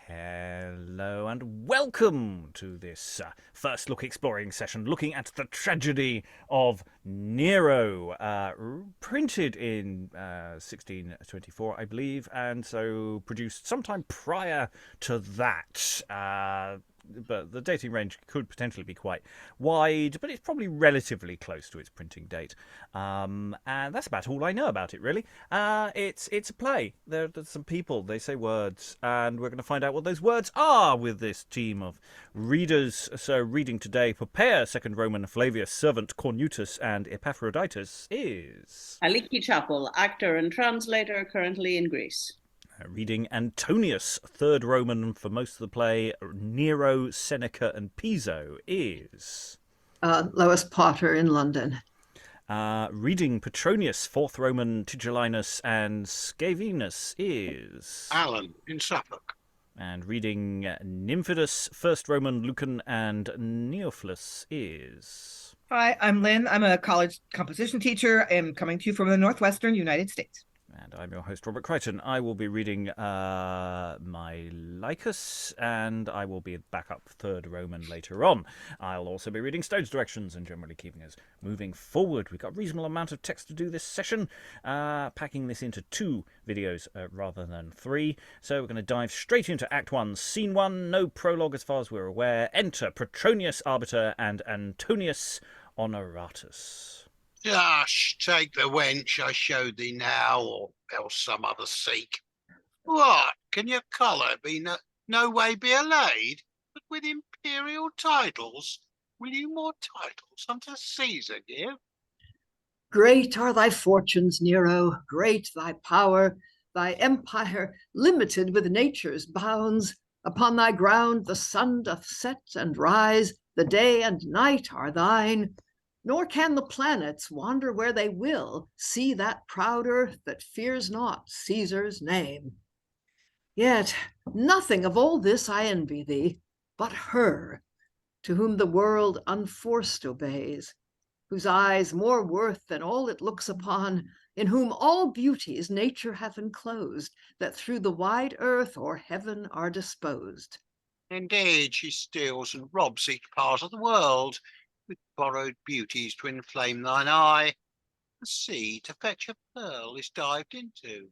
Hello and welcome to this first look exploring session looking at the tragedy of Nero, printed in 1624, I believe, and so produced sometime prior to that. But the dating range could potentially be quite wide, but it's probably relatively close to its printing date. And that's about all I know about it, really. It's a play. There's some people, they say words, and we're going to find out what those words are with this team of readers. So reading today, Poppaea, second Roman, Flavius, servant, Cornutus, and Epaphroditus is... Aliki, Chapple, actor and translator, currently in Greece. Reading Antonius, third Roman for most of the play, Nero, Seneca, and Piso is... Lois Potter in London. Reading Petronius, fourth Roman, Tigellinus, and Scaevinus is... Alan in Suffolk. And reading Nymphidus, first Roman, Lucan, and Neophilus is... Hi, I'm Lynn. I'm a college composition teacher. I'm coming to you from the northwestern United States. And I'm your host, Robert Crighton. I will be reading Milichus, and I will be back up third Roman later on. I'll also be reading stage directions and generally keeping us moving forward. We've got a reasonable amount of text to do this session, packing this into 2 videos rather than 3. So we're going to dive straight into Act 1, Scene 1. No prologue as far as we're aware. Enter Petronius, Arbiter, and Antonius, Honoratus. Hush, take the wench I showed thee now, or else some other seek. What, can your collar be no way be allayed, but with imperial titles? Will you more titles unto Caesar give? Great are thy fortunes, Nero, great thy power, thy empire limited with nature's bounds. Upon thy ground the sun doth set and rise, the day and night are thine. Nor can the planets wander where they will, see that proud earth that fears not Caesar's name. Yet nothing of all this I envy thee, but her, to whom the world unforced obeys, whose eyes more worth than all it looks upon, in whom all beauties nature hath enclosed, that through the wide earth or heaven are disposed. Indeed, she steals and robs each part of the world, with borrowed beauties to inflame thine eye. The sea to fetch a pearl is dived into.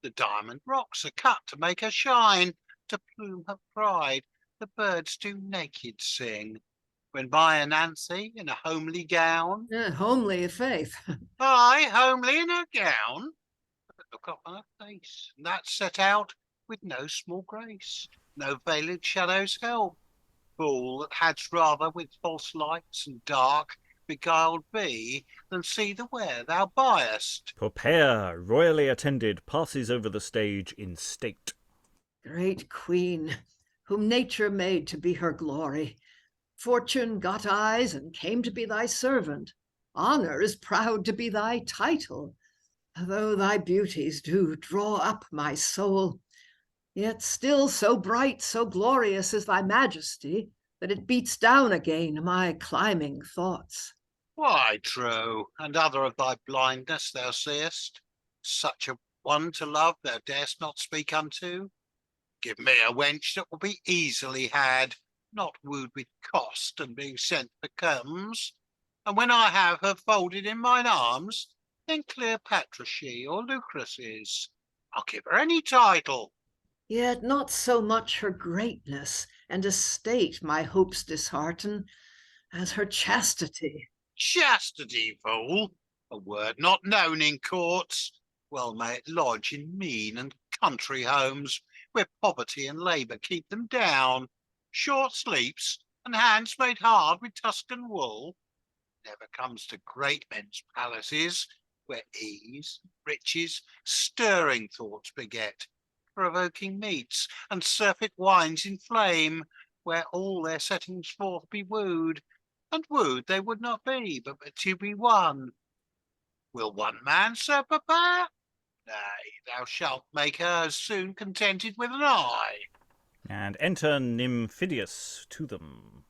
The diamond rocks are cut to make her shine. To plume her pride, the birds do naked sing. When by Anansi in a homely gown. Homely, i' faith. Aye, homely in her gown. But look up on her face, and that's set out with no small grace. No veiled shadows help. Fool, that hadst rather with false lights and dark beguiled be, than see the wear thou buyest. Poppaea, royally attended, passes over the stage in state. Great queen, whom nature made to be her glory, fortune got eyes and came to be thy servant. Honor is proud to be thy title. Though thy beauties do draw up my soul, yet still so bright, so glorious is thy majesty, that it beats down again my climbing thoughts. Why, true, and other of thy blindness thou seest. Such a one to love thou darest not speak unto. Give me a wench that will be easily had, not wooed with cost and being sent for comes. And when I have her folded in mine arms, then Cleopatra she or Lucrece is. I'll give her any title. Yet not so much her greatness and estate my hopes dishearten, as her chastity. Chastity, fool, a word not known in courts. Well may it lodge in mean and country homes, where poverty and labour keep them down. Short sleeps and hands made hard with Tuscan wool. Never comes to great men's palaces, where ease, riches, stirring thoughts beget. Provoking meats and surfeit wines inflame, where all their settings forth be wooed, and wooed they would not be, but to be won. Will one man serve Poppaea? Nay, thou shalt make her as soon contented with an eye. And enter Nymphidus to them.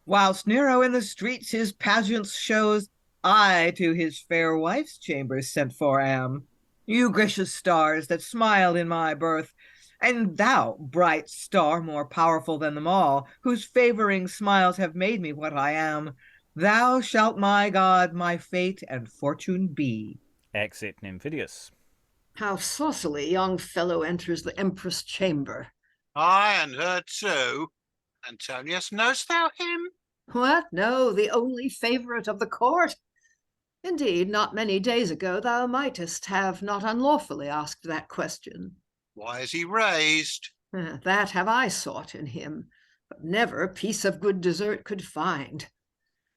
Whilst Nero in the streets his pageants shows, I to his fair wife's chambers sent for am. You gracious stars that smiled in my birth, And thou, bright star, more powerful than them all, whose favoring smiles have made me what I am, thou shalt my God, my fate and fortune be. Exit Nymphidus. How saucily young fellow enters the empress' chamber. Ay, and her too. Antonius, knowst thou him? What? No, the only favourite of the court. Indeed, not many days ago thou mightest have not unlawfully asked that question. Why is he raised? That have I sought in him, but never piece of good desert could find.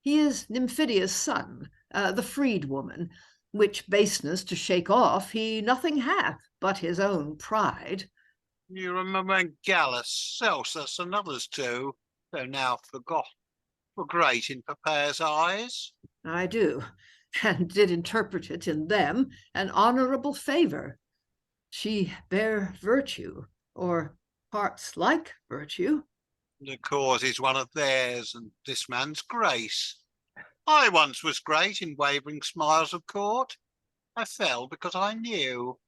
He is Nymphidius' son, the freed woman, which baseness to shake off he nothing hath but his own pride. You remember when Gallus, Celsus, and others too, though now forgot, were great in Poppaea's eyes? I do, and did interpret it in them an honourable favour. She bare virtue, or parts like virtue. The cause is one of theirs, and this man's grace. I once was great in wavering smiles of court. I fell because I knew,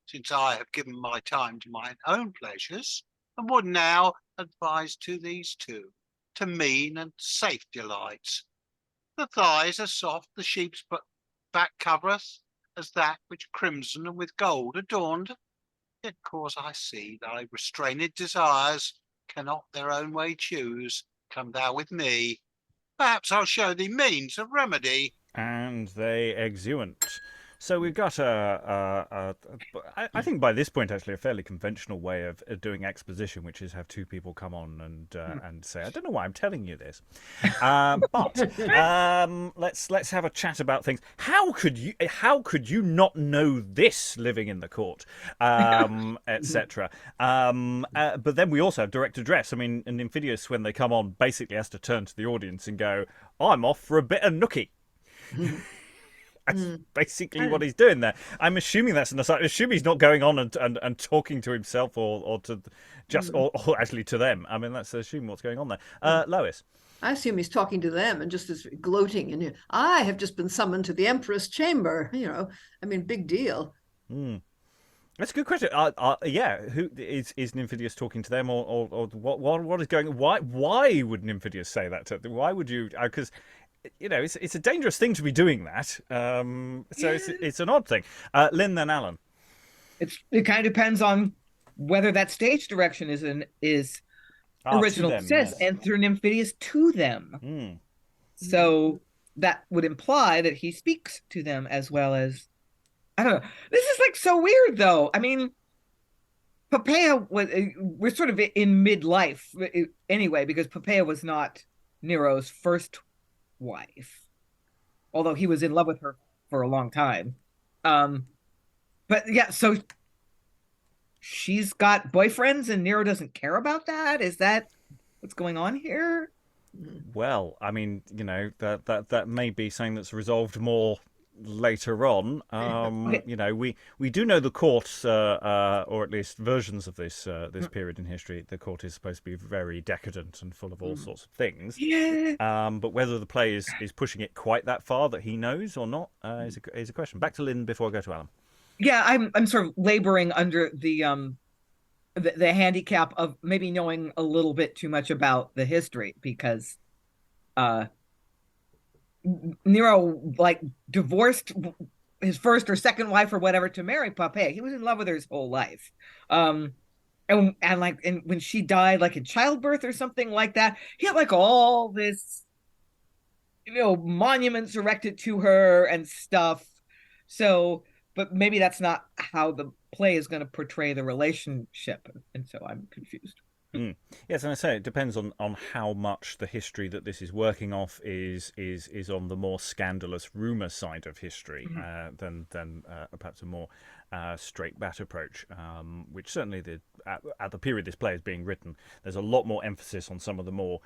since I have given my time to mine own pleasures, and would now advise to these two, to mean and safe delights. The thighs are soft, the sheep's back covereth, as that which crimson and with gold adorned. Yet cause I see thy restrained desires cannot their own way choose. Come thou with me. Perhaps I'll show thee means of remedy. And they exeunt. So we've got I think by this point actually a fairly conventional way of doing exposition, which is have two people come on and say, I don't know why I'm telling you this, but let's have a chat about things. How could you not know this living in the court, etc. But then we also have direct address. I mean, Nymphidus, when they come on, basically has to turn to the audience and go, I'm off for a bit of nookie. That's basically what he's doing there. I'm assuming that's an aside. I assume he's not going on and talking to himself or to just or actually to them. I mean, that's assuming what's going on there. Lois. I assume he's talking to them and just is gloating. And I have just been summoned to the empress' chamber. I mean, big deal. That's a good question. Yeah, who is Nymphidus talking to them, or what is going? Why would Nymphidus say that to them? Why would you? Because it's a dangerous thing to be doing that. So it's an odd thing. Lynn, then Alan. It kind of depends on whether that stage direction is original to them, says yes. and through Nymphidus to them. So that would imply that he speaks to them as well as, I don't know. This is like so weird though. I mean, Poppaea we're sort of in midlife anyway, because Poppaea was not Nero's first wife, although he was in love with her for a long time. But yeah, so she's got boyfriends and Nero doesn't care about that? Is that what's going on here? Well, I mean, that may be something that's resolved more later on. We do know the court, or at least versions of this period in history, the court is supposed to be very decadent and full of all sorts of things. But whether the play is pushing it quite that far that he knows or not is a question. Back to Lynn before I go to Alan. Yeah, I'm sort of laboring under the handicap of maybe knowing a little bit too much about the history, because Nero divorced his first or second wife or whatever to marry Poppaea. He was in love with her his whole life. And when she died, in childbirth or something like that, he had all this, monuments erected to her and stuff. So, but maybe that's not how the play is going to portray the relationship, and so I'm confused. Yes, and I say it depends on how much the history that this is working off is on the more scandalous rumour side of history than perhaps a more straight bat approach, which certainly at the period this play is being written, there's a lot more emphasis on some of the more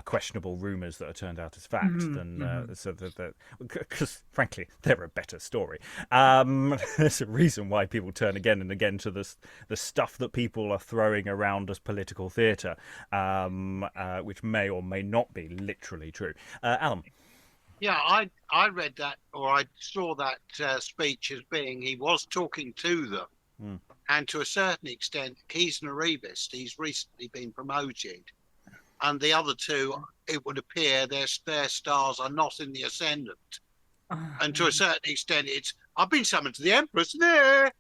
questionable rumours that are turned out as fact so that because frankly they're a better story. There's a reason why people turn again and again to the stuff that people are throwing around as political theatre, which may or may not be literally true. Alan. Yeah, I read that, or I saw that speech as being he was talking to them. And to a certain extent, he's an Erebus. He's recently been promoted. And the other two, it would appear their stars are not in the ascendant. And to a certain extent, I've been summoned to the Emperor's there.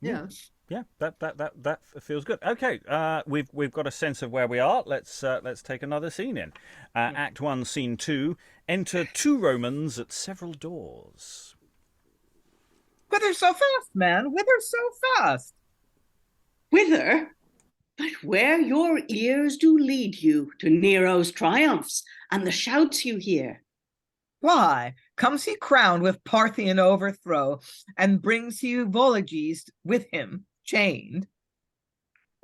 Yeah. Yeah, that feels good. Okay, we've got a sense of where we are. Let's take another scene in. Act 1, Scene 2. Enter 2 Romans at several doors. Whither so fast, man? Whither so fast? Whither? But where your ears do lead you to Nero's triumphs and the shouts you hear. Why, comes he crowned with Parthian overthrow, and brings he Vologes with him, chained?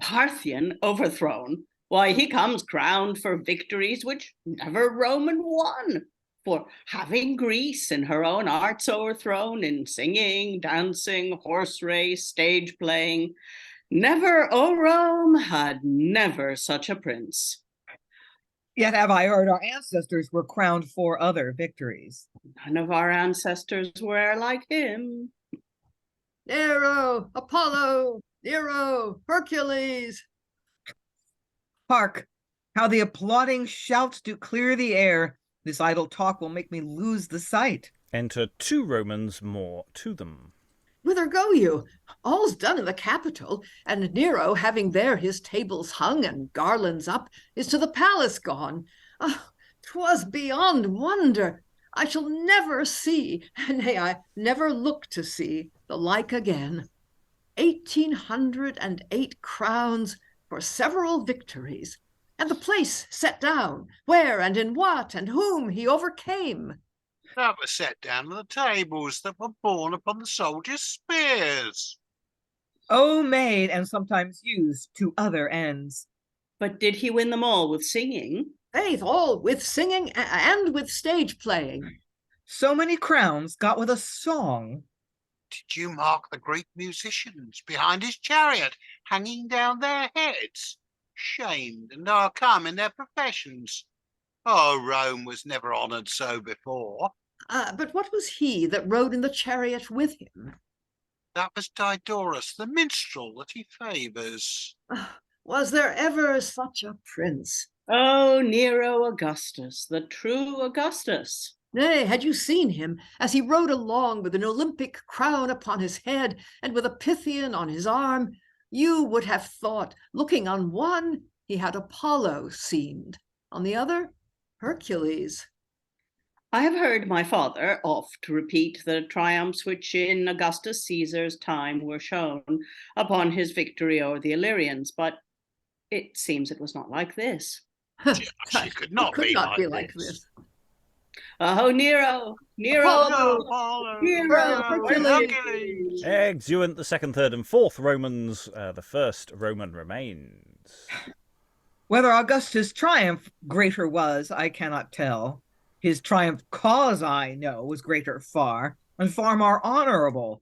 Parthian overthrown? Why, he comes crowned for victories which never Roman won. For having Greece in her own arts overthrown in singing, dancing, horse race, stage playing, never, O Rome, had never such a prince. Yet have I heard our ancestors were crowned for other victories. None of our ancestors were like him. Nero, Apollo, Nero, Hercules. Hark, how the applauding shouts do clear the air. This idle talk will make me lose the sight. Enter 2 Romans more to them. Whither go you? All's done in the Capitol, and Nero, having there his tables hung and garlands up, is to the palace gone. Ah, 'twas beyond wonder. I shall never see, nay, I never look to see, the like again. 1808 crowns for several victories, and the place set down, where and in what and whom he overcame. That was set down on the tables that were borne upon the soldiers' spears. Oh, made and sometimes used to other ends. But did he win them all with singing? Faith, all with singing and with stage playing. So many crowns got with a song. Did you mark the Greek musicians behind his chariot, hanging down their heads, shamed and o'ercome in their professions? Oh, Rome was never honoured so before. But what was he that rode in the chariot with him? That was Diodorus, the minstrel that he favours. Was there ever such a prince? Oh, Nero Augustus, the true Augustus. Nay, had you seen him as he rode along with an Olympic crown upon his head and with a Pythian on his arm, you would have thought, looking on one, he had Apollo seemed, on the other, Hercules. I have heard my father oft repeat the triumphs which in Augustus Caesar's time were shown upon his victory over the Illyrians, but it seems it was not like this. She could not It could be not be like like this. Oh, Nero, Apollo, Nero, Hercules. Exeunt the 2nd, 3rd, and 4th Romans. The 1st Roman remains. Whether Augustus' triumph greater was, I cannot tell. His triumph cause, I know, was greater far, and far more honorable.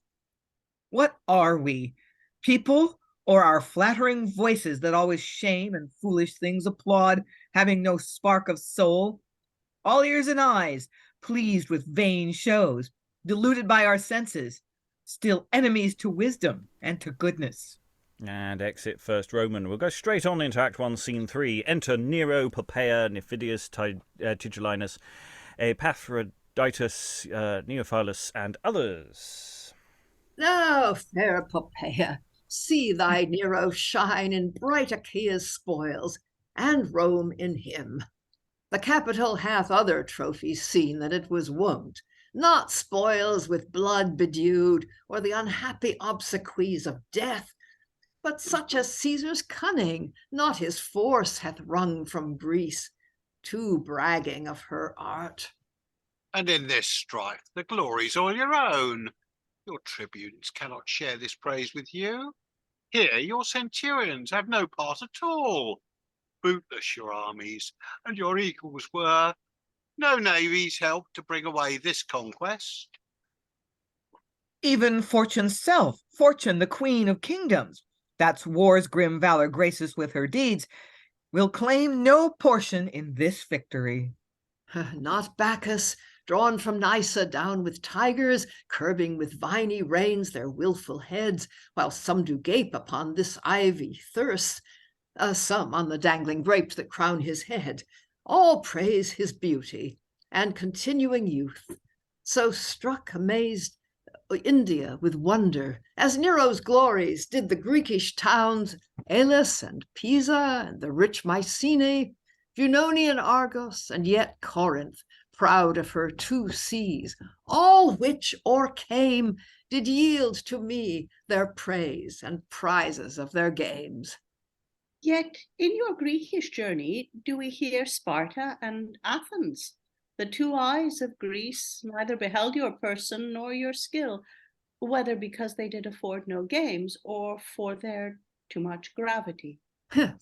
What are we, people, or our flattering voices that always shame and foolish things applaud, having no spark of soul? All ears and eyes, pleased with vain shows, deluded by our senses, still enemies to wisdom and to goodness. And exit 1st Roman. We'll go straight on into Act 1, Scene 3. Enter Nero, Poppaea, Nymphidus, Tigellinus, Epaphroditus, Neophilus, and others. Now, fair Poppaea, see thy Nero shine in bright Achaea's spoils, and Rome in him. The Capitol hath other trophies seen than it was wont, not spoils with blood bedewed, or the unhappy obsequies of death, but such as Caesar's cunning, not his force, hath wrung from Greece, too bragging of her art. And in this strife, the glory's all your own. Your tribunes cannot share this praise with you. Here your centurions have no part at all. Bootless your armies, and your equals were. No navies helped to bring away this conquest. Even Fortune's self, Fortune, the queen of kingdoms, that's war's grim valor graces with her deeds, will claim no portion in this victory. Not Bacchus, drawn from Nysa down with tigers, curbing with viny reins their wilful heads, while some do gape upon this ivy thirst, some on the dangling grapes that crown his head. All praise his beauty and continuing youth. So struck, amazed, India with wonder, as Nero's glories did the Greekish towns, Elis and Pisa and the rich Mycenae, Junonian Argos, and yet Corinth, proud of her 2 seas, all which o'ercame did yield to me their praise and prizes of their games. Yet in your Greekish journey do we hear Sparta and Athens? The 2 eyes of Greece neither beheld your person nor your skill, whether because they did afford no games, or for their too much gravity.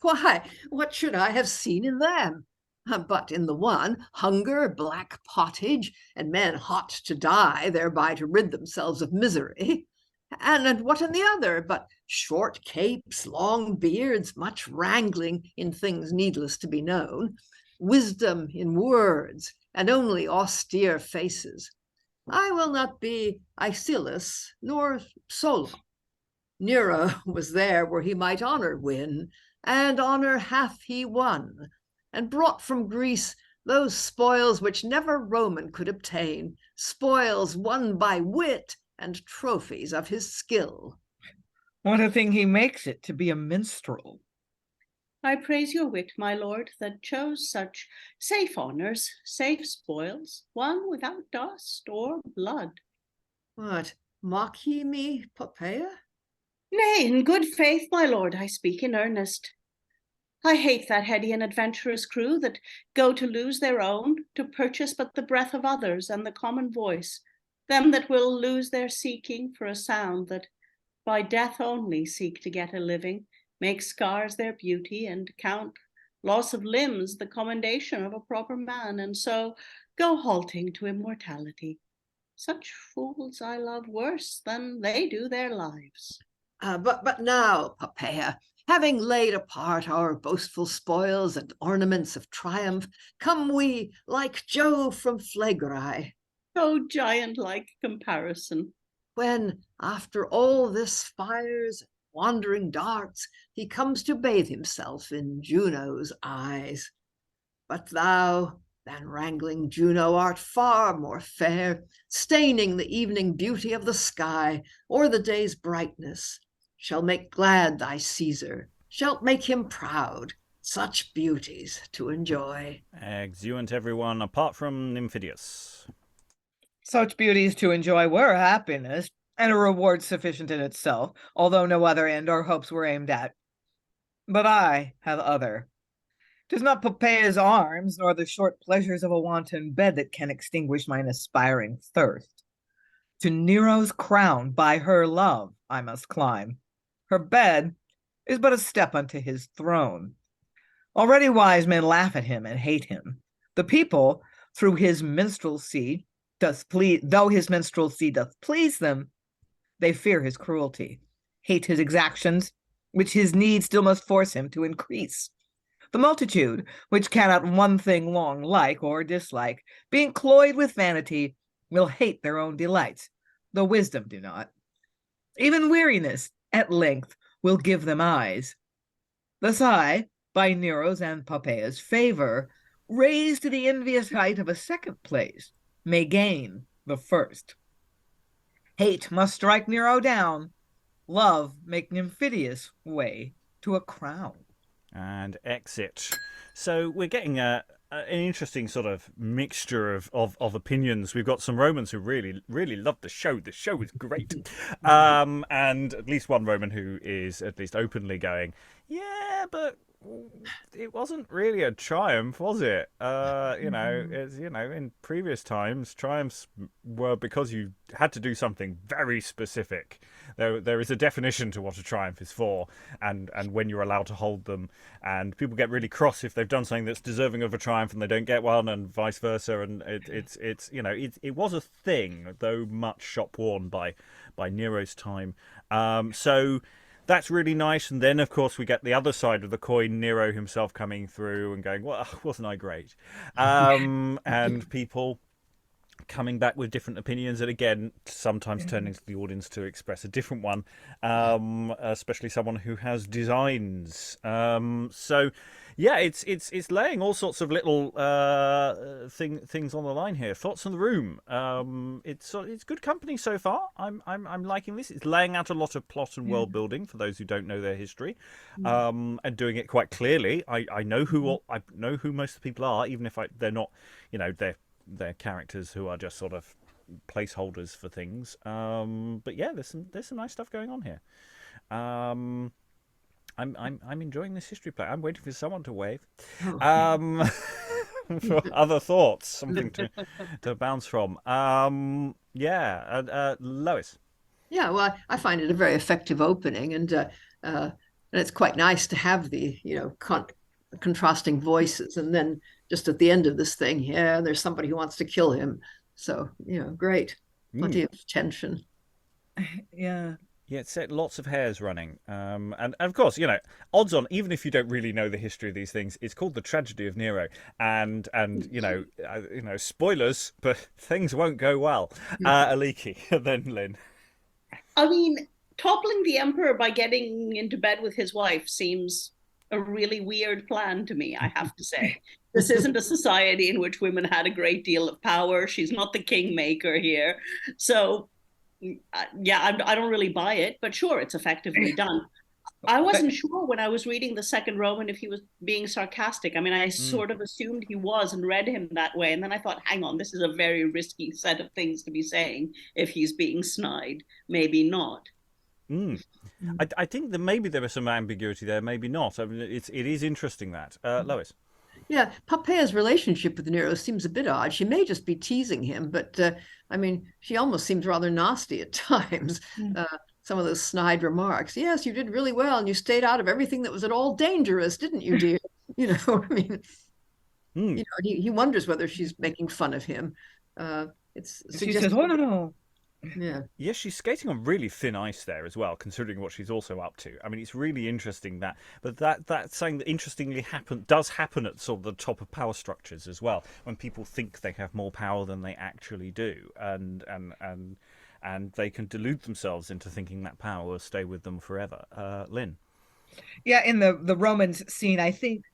Why, what should I have seen in them? But in the one, hunger, black pottage, and men hot to die, thereby to rid themselves of misery. And what in the other, but short capes, long beards, much wrangling in things needless to be known, wisdom in words, and only austere faces. I will not be Aeschylus nor Solon. Nero was there where he might honor win, and honor hath he won, and brought from Greece those spoils which never Roman could obtain, spoils won by wit and trophies of his skill. What a thing he makes it to be a minstrel. I praise your wit, my lord, that chose such safe honors, safe spoils, won without dust or blood. What, mock ye me, Poppaea? Nay, in good faith, my lord, I speak in earnest. I hate that heady and adventurous crew that go to lose their own, to purchase but the breath of others and the common voice, them that will lose their seeking for a sound that by death only seek to get a living, make scars their beauty, and count loss of limbs the commendation of a proper man, and so go halting to immortality. Such fools I love worse than they do their lives. But now, Poppaea, having laid apart our boastful spoils and ornaments of triumph, come we, like Jove from Phlegrae. O giant-like comparison. When, after all this fires, wandering darts, he comes to bathe himself in Juno's eyes. But thou, than wrangling Juno, art far more fair, staining the evening beauty of the sky, or the day's brightness, shall make glad thy Caesar, shalt make him proud, such beauties to enjoy. Exeunt everyone apart from Nymphidus. Such beauties to enjoy were happiness, and a reward sufficient in itself, although no other end or hopes were aimed at. But I have other. 'Tis not Poppaea's arms, nor the short pleasures of a wanton bed that can extinguish mine aspiring thirst. To Nero's crown by her love I must climb. Her bed is but a step unto his throne. Already wise men laugh at him and hate him. The people, through his minstrelsy, though his minstrelsy doth please them, they fear his cruelty, hate his exactions, which his need still must force him to increase. The multitude, which cannot one thing long like or dislike, being cloyed with vanity, will hate their own delights, though wisdom do not. Even weariness, at length, will give them eyes. Thus I, by Nero's and Poppaea's favor, raised to the envious height of a second place, may gain the first. Hate must strike Nero down, love make Nymphidus way to a crown. And exit. So we're getting an interesting sort of mixture of opinions. We've got some Romans who really, really love the show. The show is great. And at least one Roman who is at least openly going, yeah, but it wasn't really a triumph, was it? In previous times, triumphs were because you had to do something very specific. There is a definition to what a triumph is for, and when you're allowed to hold them. And people get really cross if they've done something that's deserving of a triumph and they don't get one, and vice versa. And it was a thing, though much shop worn by Nero's time. So that's really nice. And then, of course, we get the other side of the coin, Nero himself coming through and going, well, wasn't I great? And people coming back with different opinions, and again, sometimes turning to the audience to express a different one, especially someone who has designs. So, yeah, it's laying all sorts of little things on the line here. Thoughts on the room? It's good company so far. I'm liking this. It's laying out a lot of plot and world building for those who don't know their history, and doing it quite clearly. I know who most of the people are, even if they're not, they're characters who are just sort of placeholders for things. But yeah, there's some nice stuff going on here. I'm enjoying this history play. I'm waiting for someone to wave. For other thoughts, something to bounce from. Lois. Yeah, well, I find it a very effective opening, and it's quite nice to have the contrasting voices, and then just at the end of this thing, there's somebody who wants to kill him. So great, plenty of tension. Yeah. Yeah, it set lots of hairs running, and of course, odds on, even if you don't really know the history of these things, it's called the Tragedy of Nero, and spoilers, but things won't go well. Aliki, then Lynn. I mean, toppling the emperor by getting into bed with his wife seems a really weird plan to me, I have to say. This isn't a society in which women had a great deal of power. She's not the kingmaker here. So, I don't really buy it, but sure, it's effectively done. I wasn't sure when I was reading the second Roman if he was being sarcastic. I mean, I sort of assumed he was and read him that way. And then I thought, hang on, this is a very risky set of things to be saying if he's being snide. Maybe not. I think that maybe there was some ambiguity there, maybe not. I mean, it is interesting that. Lois. Yeah, Poppaea's relationship with Nero seems a bit odd. She may just be teasing him, but she almost seems rather nasty at times. Some of those snide remarks. Yes, you did really well, and you stayed out of everything that was at all dangerous, didn't you, dear? He wonders whether she's making fun of him. She says, "Oh no." Yeah. Yes, she's skating on really thin ice there as well, considering what she's also up to. I mean, it's really interesting that saying that interestingly does happen at sort of the top of power structures as well, when people think they have more power than they actually do, and they can delude themselves into thinking that power will stay with them forever. Lynn. Yeah, in the Romans scene, I think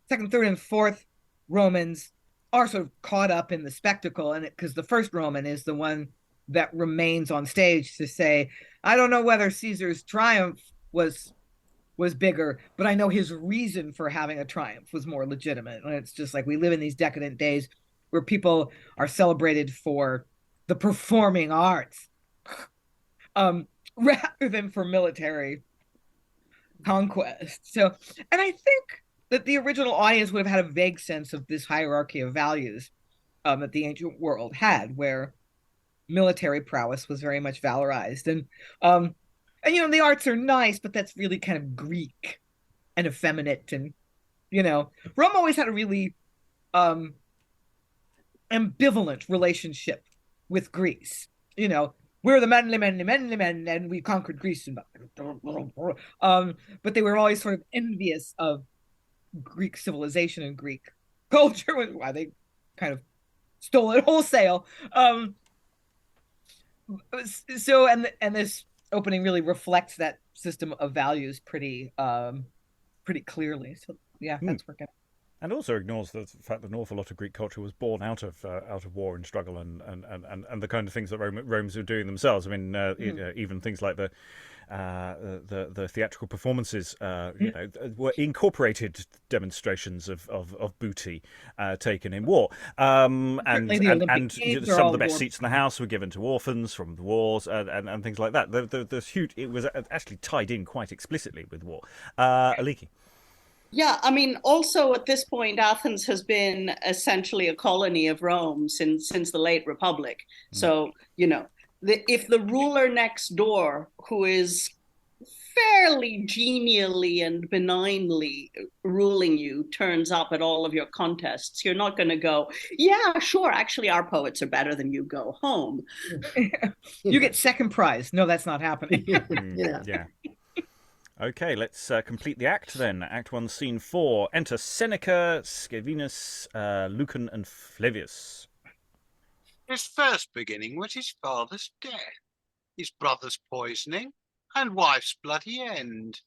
second, third, and fourth Romans are sort of caught up in the spectacle, and because the first Roman is the one that remains on stage to say, I don't know whether Caesar's triumph was bigger, but I know his reason for having a triumph was more legitimate. And it's just like we live in these decadent days where people are celebrated for the performing arts rather than for military conquest. So, and I think that the original audience would have had a vague sense of this hierarchy of values that the ancient world had, where military prowess was very much valorized, and the arts are nice, but that's really kind of Greek and effeminate, and Rome always had a really ambivalent relationship with Greece. We're the manly men, and we conquered Greece, but they were always sort of envious of Greek civilization and Greek culture, why they kind of stole it wholesale. So this opening really reflects that system of values pretty clearly. So yeah, that's working. And also ignores the fact that an awful lot of Greek culture was born out of war and struggle and the kind of things that Romans were doing themselves. I mean, even things like the theatrical performances, were incorporated demonstrations of booty taken in war, and some of the best seats in the house were given to orphans from the wars and things like that. There's huge. It was actually tied in quite explicitly with war. Aliki. Yeah, I mean, also at this point, Athens has been essentially a colony of Rome since the late Republic. So, if the ruler next door, who is fairly genially and benignly ruling you, turns up at all of your contests, you're not going to go, yeah, sure, actually our poets are better than you, go home. You get second prize. No, that's not happening. Yeah. Okay, let's complete the act then. Act 1, Scene 4. Enter Seneca, Scaevinus, Lucan, and Flavius. His first beginning was his father's death, his brother's poisoning, and wife's bloody end.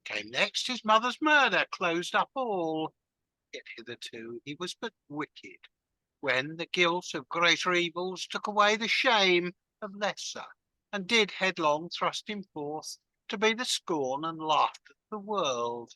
Came next his mother's murder, closed up all. Yet hitherto he was but wicked, when the guilt of greater evils took away the shame of lesser, and did headlong thrust him forth to be the scorn and laughter of the world.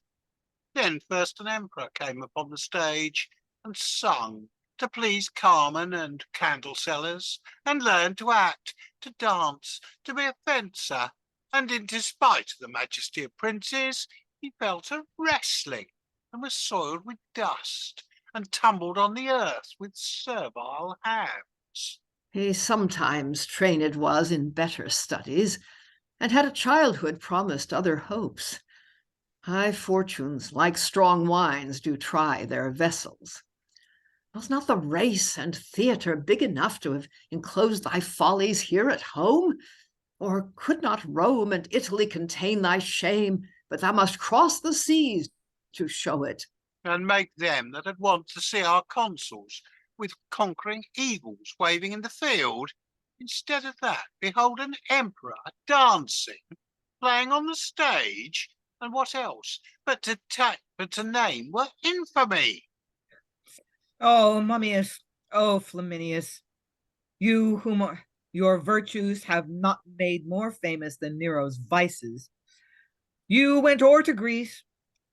Then first an emperor came upon the stage, and sung to please carmen and candle sellers, and learned to act, to dance, to be a fencer, and in despite of the majesty of princes, he fell to wrestling, and was soiled with dust, and tumbled on the earth with servile hands. He sometimes trained was in better studies, and had a childhood promised other hopes. High fortunes, like strong wines, do try their vessels. Was not the race and theatre big enough to have enclosed thy follies here at home? Or could not Rome and Italy contain thy shame, but thou must cross the seas to show it? And make them that had want to see our consuls with conquering eagles waving in the field. Instead of that, behold an emperor dancing, playing on the stage, and what else but to name were infamy. Oh, Mummius, oh, Flaminius, you whom your virtues have not made more famous than Nero's vices. You went o'er to Greece,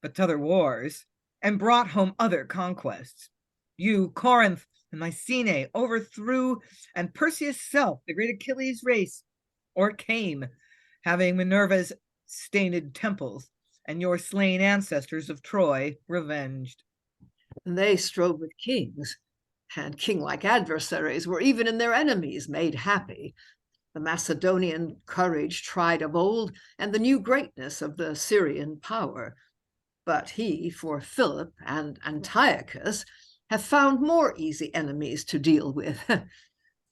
but to other wars, and brought home other conquests. You, Corinth and Mycenae, overthrew, and Perseus' self, the great Achilles' race, o'ercame, having Minerva's stained temples, and your slain ancestors of Troy revenged. They strove with kings, and king-like adversaries were even in their enemies made happy. The Macedonian courage tried of old, and the new greatness of the Syrian power. But he, for Philip and Antiochus, have found more easy enemies to deal with.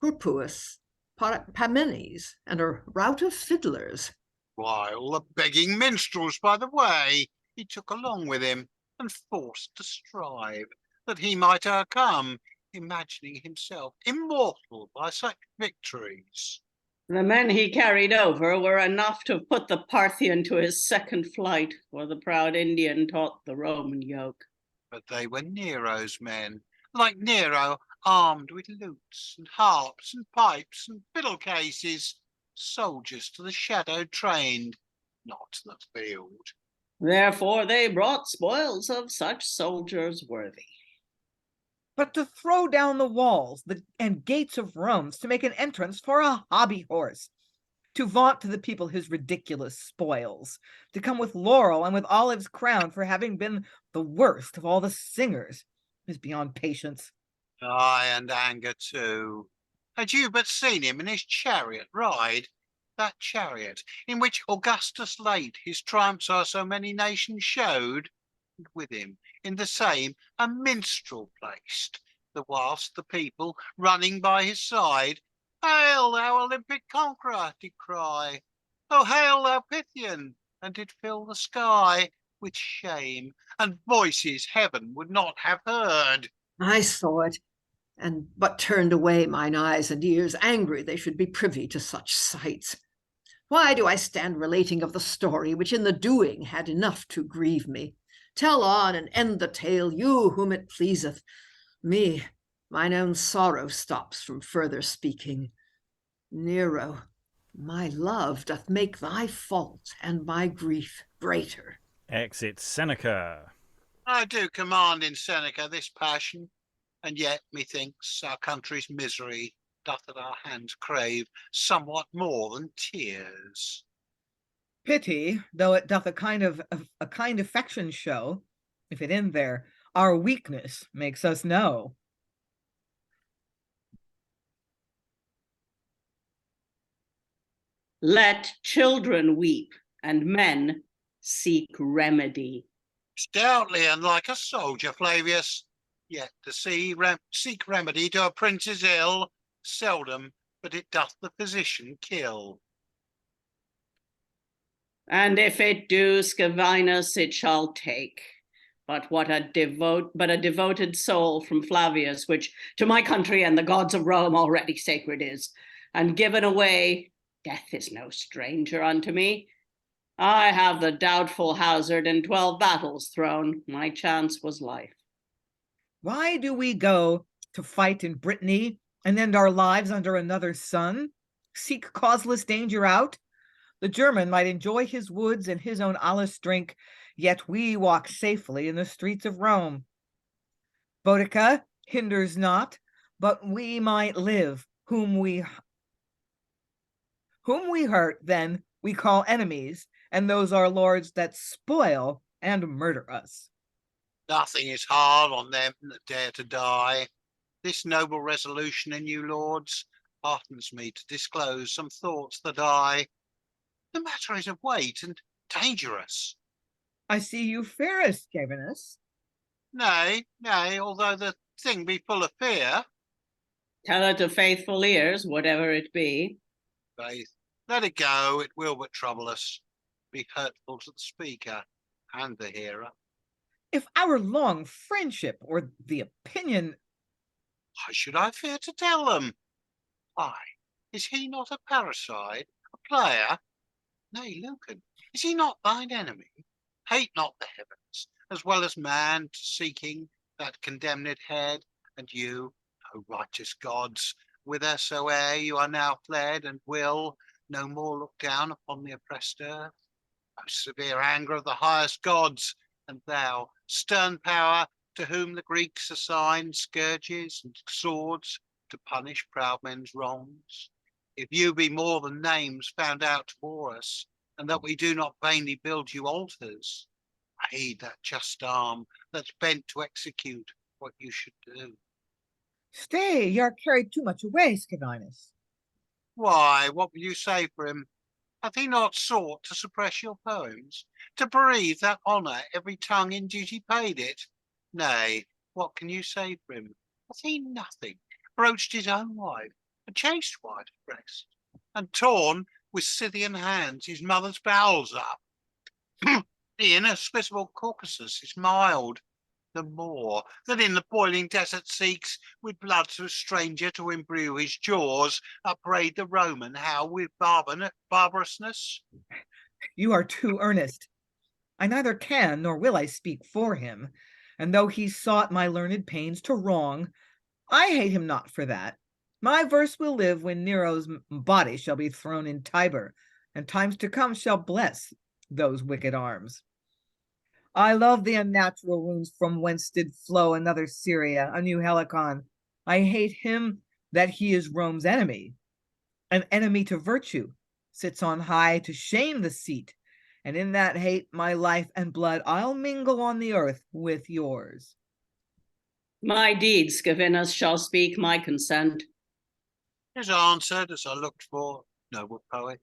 Purpuus, Parmenes, and a rout of fiddlers. While the begging minstrels by the way he took along with him, and forced to strive, that he might o'ercome, imagining himself immortal by such victories. The men he carried over were enough to put the Parthian to his second flight, for the proud Indian taught the Roman yoke. But they were Nero's men, like Nero, armed with lutes and harps and pipes and fiddle cases, soldiers to the shadow trained, not to the field. Therefore they brought spoils of such soldiers worthy. But to throw down the walls and gates of Rome, to make an entrance for a hobby horse, to vaunt to the people his ridiculous spoils, to come with laurel and with olives crowned for having been the worst of all the singers, is beyond patience. Aye, and anger too. Had you but seen him in his chariot ride, that chariot in which Augustus late his triumphs o'er so many nations showed, and with him in the same a minstrel placed, the whilst the people, running by his side, "Hail, thou Olympic conqueror!" did cry. "Oh, hail, thou Pythian!" and did fill the sky with shame, and voices heaven would not have heard. I saw it, and but turned away mine eyes and ears, angry they should be privy to such sights. Why do I stand relating of the story, which in the doing had enough to grieve me? Tell on and end the tale, you whom it pleaseth. Me, mine own sorrow stops from further speaking. Nero, my love doth make thy fault and my grief greater. Exit Seneca. I do command in Seneca this passion, and yet methinks our country's misery doth at our hands crave somewhat more than tears. Pity, though it doth a kind affection show, if it end there, our weakness makes us know. Let children weep, and men seek remedy. Stoutly and like a soldier, Flavius, yet to seek remedy to a prince's ill, seldom, but it doth the physician kill. And if it do, Scaevinus, it shall take. but a devoted soul from Flavius, which to my country and the gods of Rome already sacred is, and given away, death is no stranger unto me. I have the doubtful hazard in 12 battles thrown. My chance was life. Why do we go to fight in Brittany and end our lives under another sun? Seek causeless danger out? The German might enjoy his woods and his own Alus drink, yet we walk safely in the streets of Rome. Boudica hinders not, but we might live. Whom we hurt, then we call enemies, and those are lords that spoil and murder us. Nothing is hard on them that dare to die. This noble resolution in you, lords, heartens me to disclose some thoughts that the matter is of weight and dangerous. I see you fear us, Scaevinus. Nay, although the thing be full of fear. Tell it to faithful ears, whatever it be. Faith, let it go, it will but trouble us, be hurtful to the speaker and the hearer. If our long friendship or the opinion... Why should I fear to tell them? Why, is he not a parricide, a player? Nay, Lucan, is he not thine enemy? Hate not the heavens, as well as man, seeking that condemned head, and you, O righteous gods, whithersoe'er you are now fled, and will no more look down upon the oppressed earth. O severe anger of the highest gods, and thou, stern power, to whom the Greeks assign scourges and swords to punish proud men's wrongs. If you be more than names found out for us, and that we do not vainly build you altars, aid that just arm that's bent to execute what you should do. Stay, ye are carried too much away, Scaevinus. Why, what will you say for him? Hath he not sought to suppress your poems, to bereave that honour every tongue in duty paid it? Nay, what can you say for him? Hath he nothing broached his own wife, a chaste wife at breast, and torn with Scythian hands his mother's bowels up? The inhospitable Caucasus is mild, the Moor that in the boiling desert seeks with blood to a stranger to imbrue his jaws, upbraid the Roman how with barbarousness? You are too earnest. I neither can nor will I speak for him, and though he sought my learned pains to wrong, I hate him not for that. My verse will live when Nero's body shall be thrown in Tiber, and times to come shall bless those wicked arms. I love the unnatural wounds from whence did flow another Syria, a new Helicon. I hate him that he is Rome's enemy, an enemy to virtue, sits on high to shame the seat, and in that hate my life and blood I'll mingle on the earth with yours. My deeds, Scaevinus, shall speak my consent. Is answered as I looked for, noble poet,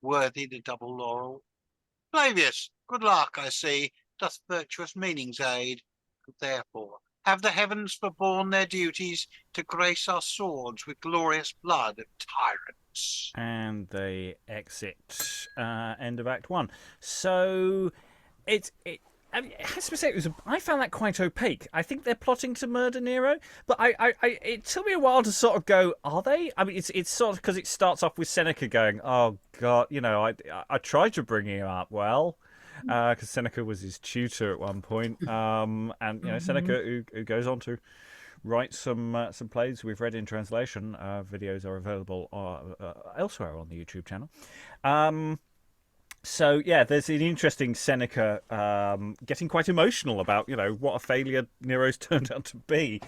worthy the double laurel. Flavius, good luck, I see, doth virtuous meanings aid, and therefore have the heavens forborne their duties to grace our swords with glorious blood of tyrants. And they exit. End of Act 1. So I mean, it has to be said, I found that quite opaque. I think they're plotting to murder Nero, but it took me a while to sort of go, are they? I mean, it's sort of because it starts off with Seneca going, oh God, I tried to bring him up well, because Seneca was his tutor at one point, and Seneca who goes on to write some plays we've read in translation. Videos are available elsewhere on the YouTube channel. So, yeah, there's an interesting Seneca getting quite emotional about, what a failure Nero's turned out to be.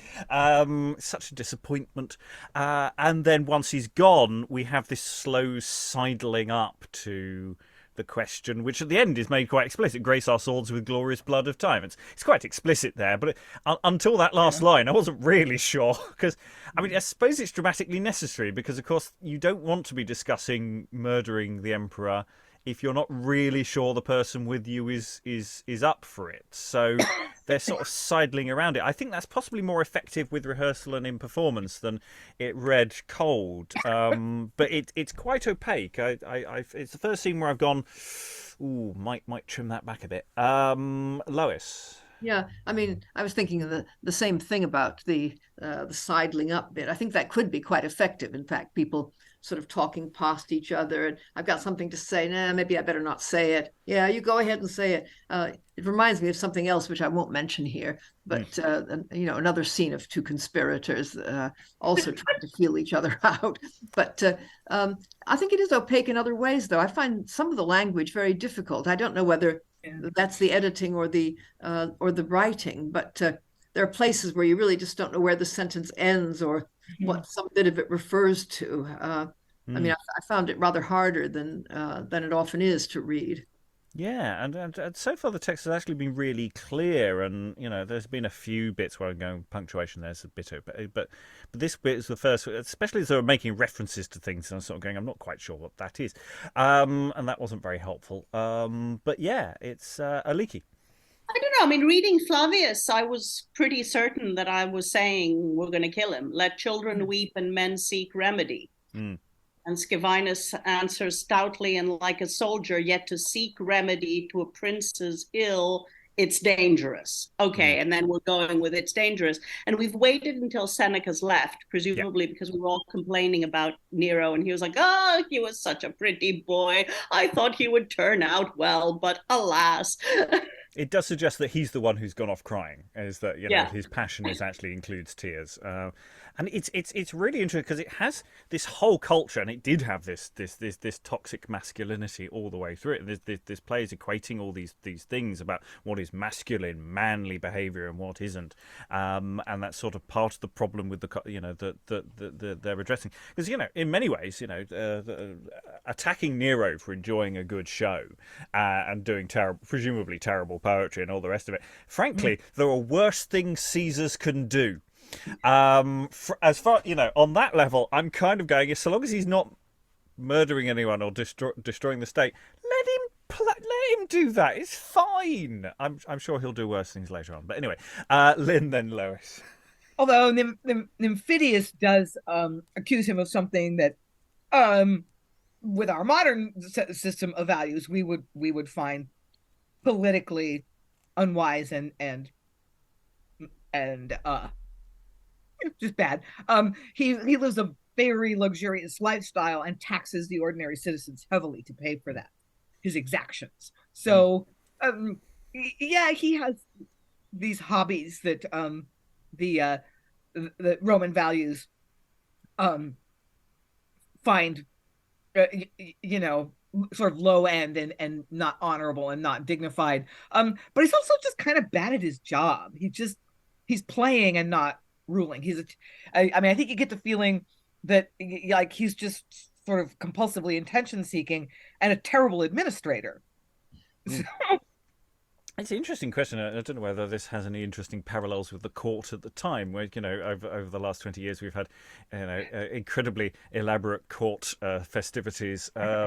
Such a disappointment. And then once he's gone, we have this slow sidling up to the question, which at the end is made quite explicit. Grace our swords with glorious blood of time. It's quite explicit there, but until that last line, I wasn't really sure. Because, I suppose it's dramatically necessary because, of course, you don't want to be discussing murdering the emperor if you're not really sure the person with you is up for it. So they're sort of sidling around it. I think that's possibly more effective with rehearsal and in performance than it read cold. But it's quite opaque. It's the first scene where I've gone, ooh, might trim that back a bit. Lois. Yeah, I mean, I was thinking of the same thing about the sidling up bit. I think that could be quite effective. In fact, people sort of talking past each other, and I've got something to say. Nah, maybe I better not say it. Yeah, you go ahead and say it. It reminds me of something else, which I won't mention here. But another scene of two conspirators also trying to feel each other out. But I think it is opaque in other ways, though. I find some of the language very difficult. I don't know whether that's the editing or the writing, but there are places where you really just don't know where the sentence ends or what some bit of it refers to. I mean, I found it rather harder than it often is to read. Yeah, and so far the text has actually been really clear, and there's been a few bits where I'm going punctuation. There's a bit of, but this bit is the first, especially as they're making references to things, and I'm sort of going, I'm not quite sure what that is, and that wasn't very helpful. But yeah, it's Aliki. I don't know. I mean, reading Flavius, I was pretty certain that I was saying we're going to kill him. Let children weep and men seek remedy. And Scaevinus answers stoutly and like a soldier, yet to seek remedy to a prince's ill, it's dangerous. Okay, and then we're going with it's dangerous. And we've waited until Seneca's left, presumably because we were all complaining about Nero. And he was like, oh, he was such a pretty boy. I thought he would turn out well, but alas. It does suggest that he's the one who's gone off crying, is that his passion actually includes tears, and it's really interesting because it has this whole culture, and it did have this toxic masculinity all the way through it. This play is equating all these things about what is masculine, manly behaviour and what isn't, and that's sort of part of the problem with that they're addressing, because in many ways attacking Nero for enjoying a good show and doing presumably terrible poetry and all the rest of it. Frankly, there are worse things Caesars can do. As far on that level, I'm kind of going, so long as he's not murdering anyone or destroying the state, let him do that. It's fine. I'm sure he'll do worse things later on. But anyway, Lynn, then Lois. Although Nymphidus does accuse him of something that, with our modern system of values, we would find politically unwise and just bad. He lives a very luxurious lifestyle and taxes the ordinary citizens heavily to pay for that, his exactions. So he has these hobbies that the Roman values find sort of low end and not honorable and not dignified. But he's also just kind of bad at his job. He's playing and not ruling. I think you get the feeling that like he's just sort of compulsively attention seeking and a terrible administrator. So, it's an interesting question. I don't know whether this has any interesting parallels with the court at the time, where over the last 20 years we've had incredibly elaborate court festivities by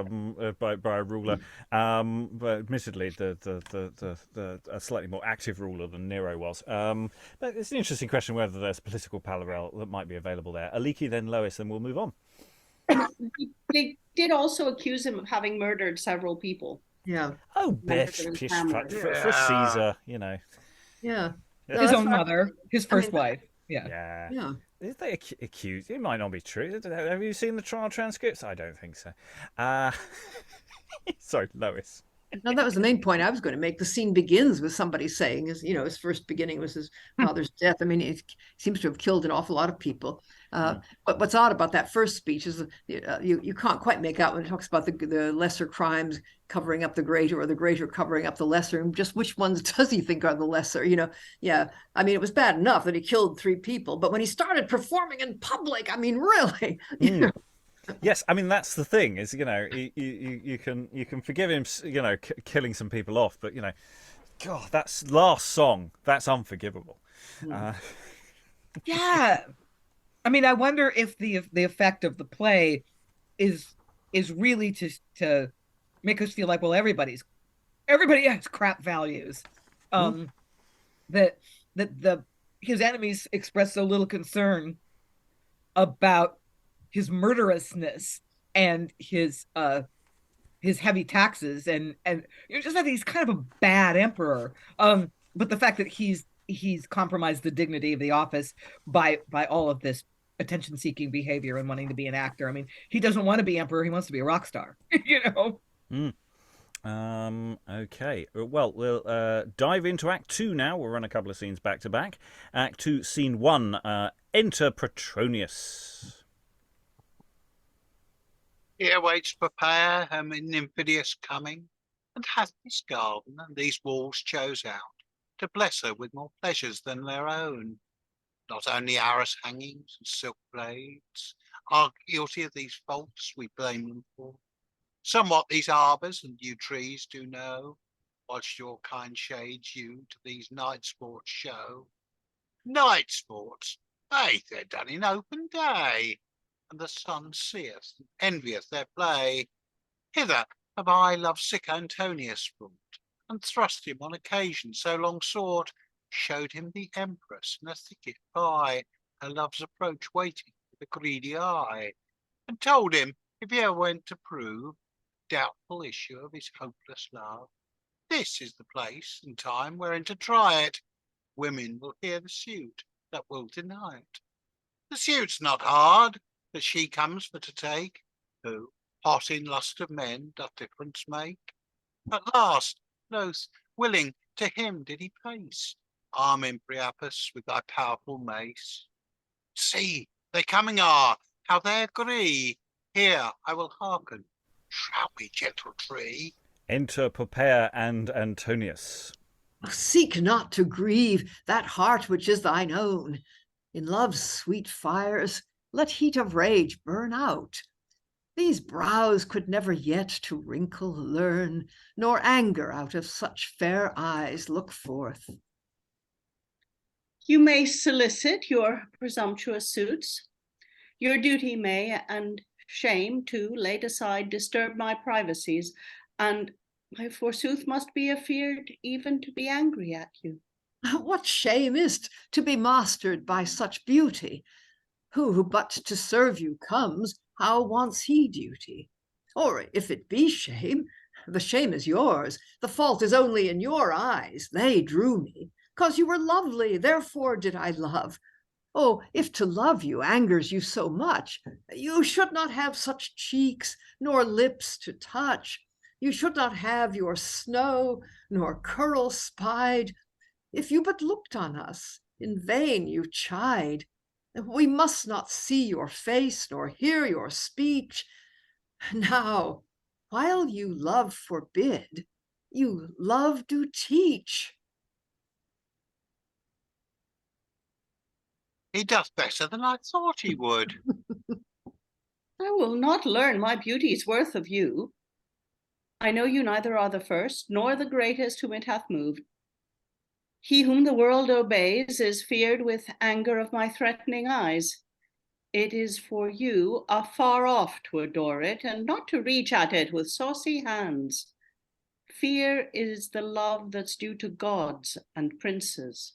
a ruler, but admittedly a slightly more active ruler than Nero was. But it's an interesting question whether there's political parallel that might be available there. Aliki, then Lois, then we'll move on. They did also accuse him of having murdered several people. Yeah. Oh, bish, for Caesar, Yeah. His own mother, his first wife. Yeah. If they accuse, it might not be true. Have you seen the trial transcripts? I don't think so. Sorry, Lois. No, that was the main point I was going to make. The scene begins with somebody saying, his first beginning was his father's death. I mean, he seems to have killed an awful lot of people. But what's odd about that first speech is you can't quite make out when it talks about the lesser crimes covering up the greater or the greater covering up the lesser. And just which ones does he think are the lesser? Yeah. I mean, it was bad enough that he killed 3 people, but when he started performing in public, I mean, really. Yes, I mean that's the thing is you can forgive him killing some people off, but God, that's last song, that's unforgivable. Yeah, I mean I wonder if the effect of the play is really to make us feel like, well, everybody has crap values, that his enemies express so little concern about his murderousness and his heavy taxes and just that he's kind of a bad emperor. but the fact that he's compromised the dignity of the office by all of this attention-seeking behavior and wanting to be an actor. I mean, he doesn't want to be emperor; he wants to be a rock star. You know. Okay. Well, we'll dive into Act 2 now. We'll run a couple of scenes back to back. Act 2, Scene 1. Enter Petronius. Here waits Poppaea, her Nymphidus coming, and hath this garden and these walls chose out, to bless her with more pleasures than their own. Not only arras hangings and silk blades are guilty of these faults we blame them for. Somewhat these arbours and yew trees do know, whilst your kind shades you to these night sports show. Night sports, they're done in open day, and the sun seeth and envieth their play. Hither have I lovesick Antonius brought, and thrust him on occasion so long sought, showed him the empress in a thicket by, her love's approach waiting with a greedy eye, and told him, if he ever went to prove doubtful issue of his hopeless love, this is the place and time wherein to try it. Women will hear the suit that will deny it. The suit's not hard, that she comes for to take, who, hot in lust of men, doth difference make. At last, loth, willing, to him did he pace, arm in Priapus with thy powerful mace. See, they coming are, how they agree. Here I will hearken. Shall we, gentle tree? Enter Poppaea and Antonius. Seek not to grieve that heart which is thine own. In love's sweet fires, let heat of rage burn out. These brows could never yet to wrinkle learn, nor anger out of such fair eyes look forth. You may solicit your presumptuous suits. Your duty may, and shame too, laid aside, disturb my privacies, and I forsooth must be afeard even to be angry at you. What shame is't to be mastered by such beauty? Who but to serve you comes, how wants he duty? Or if it be shame, the shame is yours. The fault is only in your eyes. They drew me, 'cause you were lovely, therefore did I love. Oh, if to love you angers you so much, you should not have such cheeks, nor lips to touch. You should not have your snow, nor curl spied. If you but looked on us, in vain you chide. We must not see your face, nor hear your speech. Now, while you love forbid, you love do teach. He doth better than I thought he would. I will not learn my beauty's worth of you. I know you neither are the first, nor the greatest whom it hath moved. He whom the world obeys is feared with anger of my threatening eyes. It is for you afar off to adore it, and not to reach at it with saucy hands. Fear is the love that's due to gods and princes.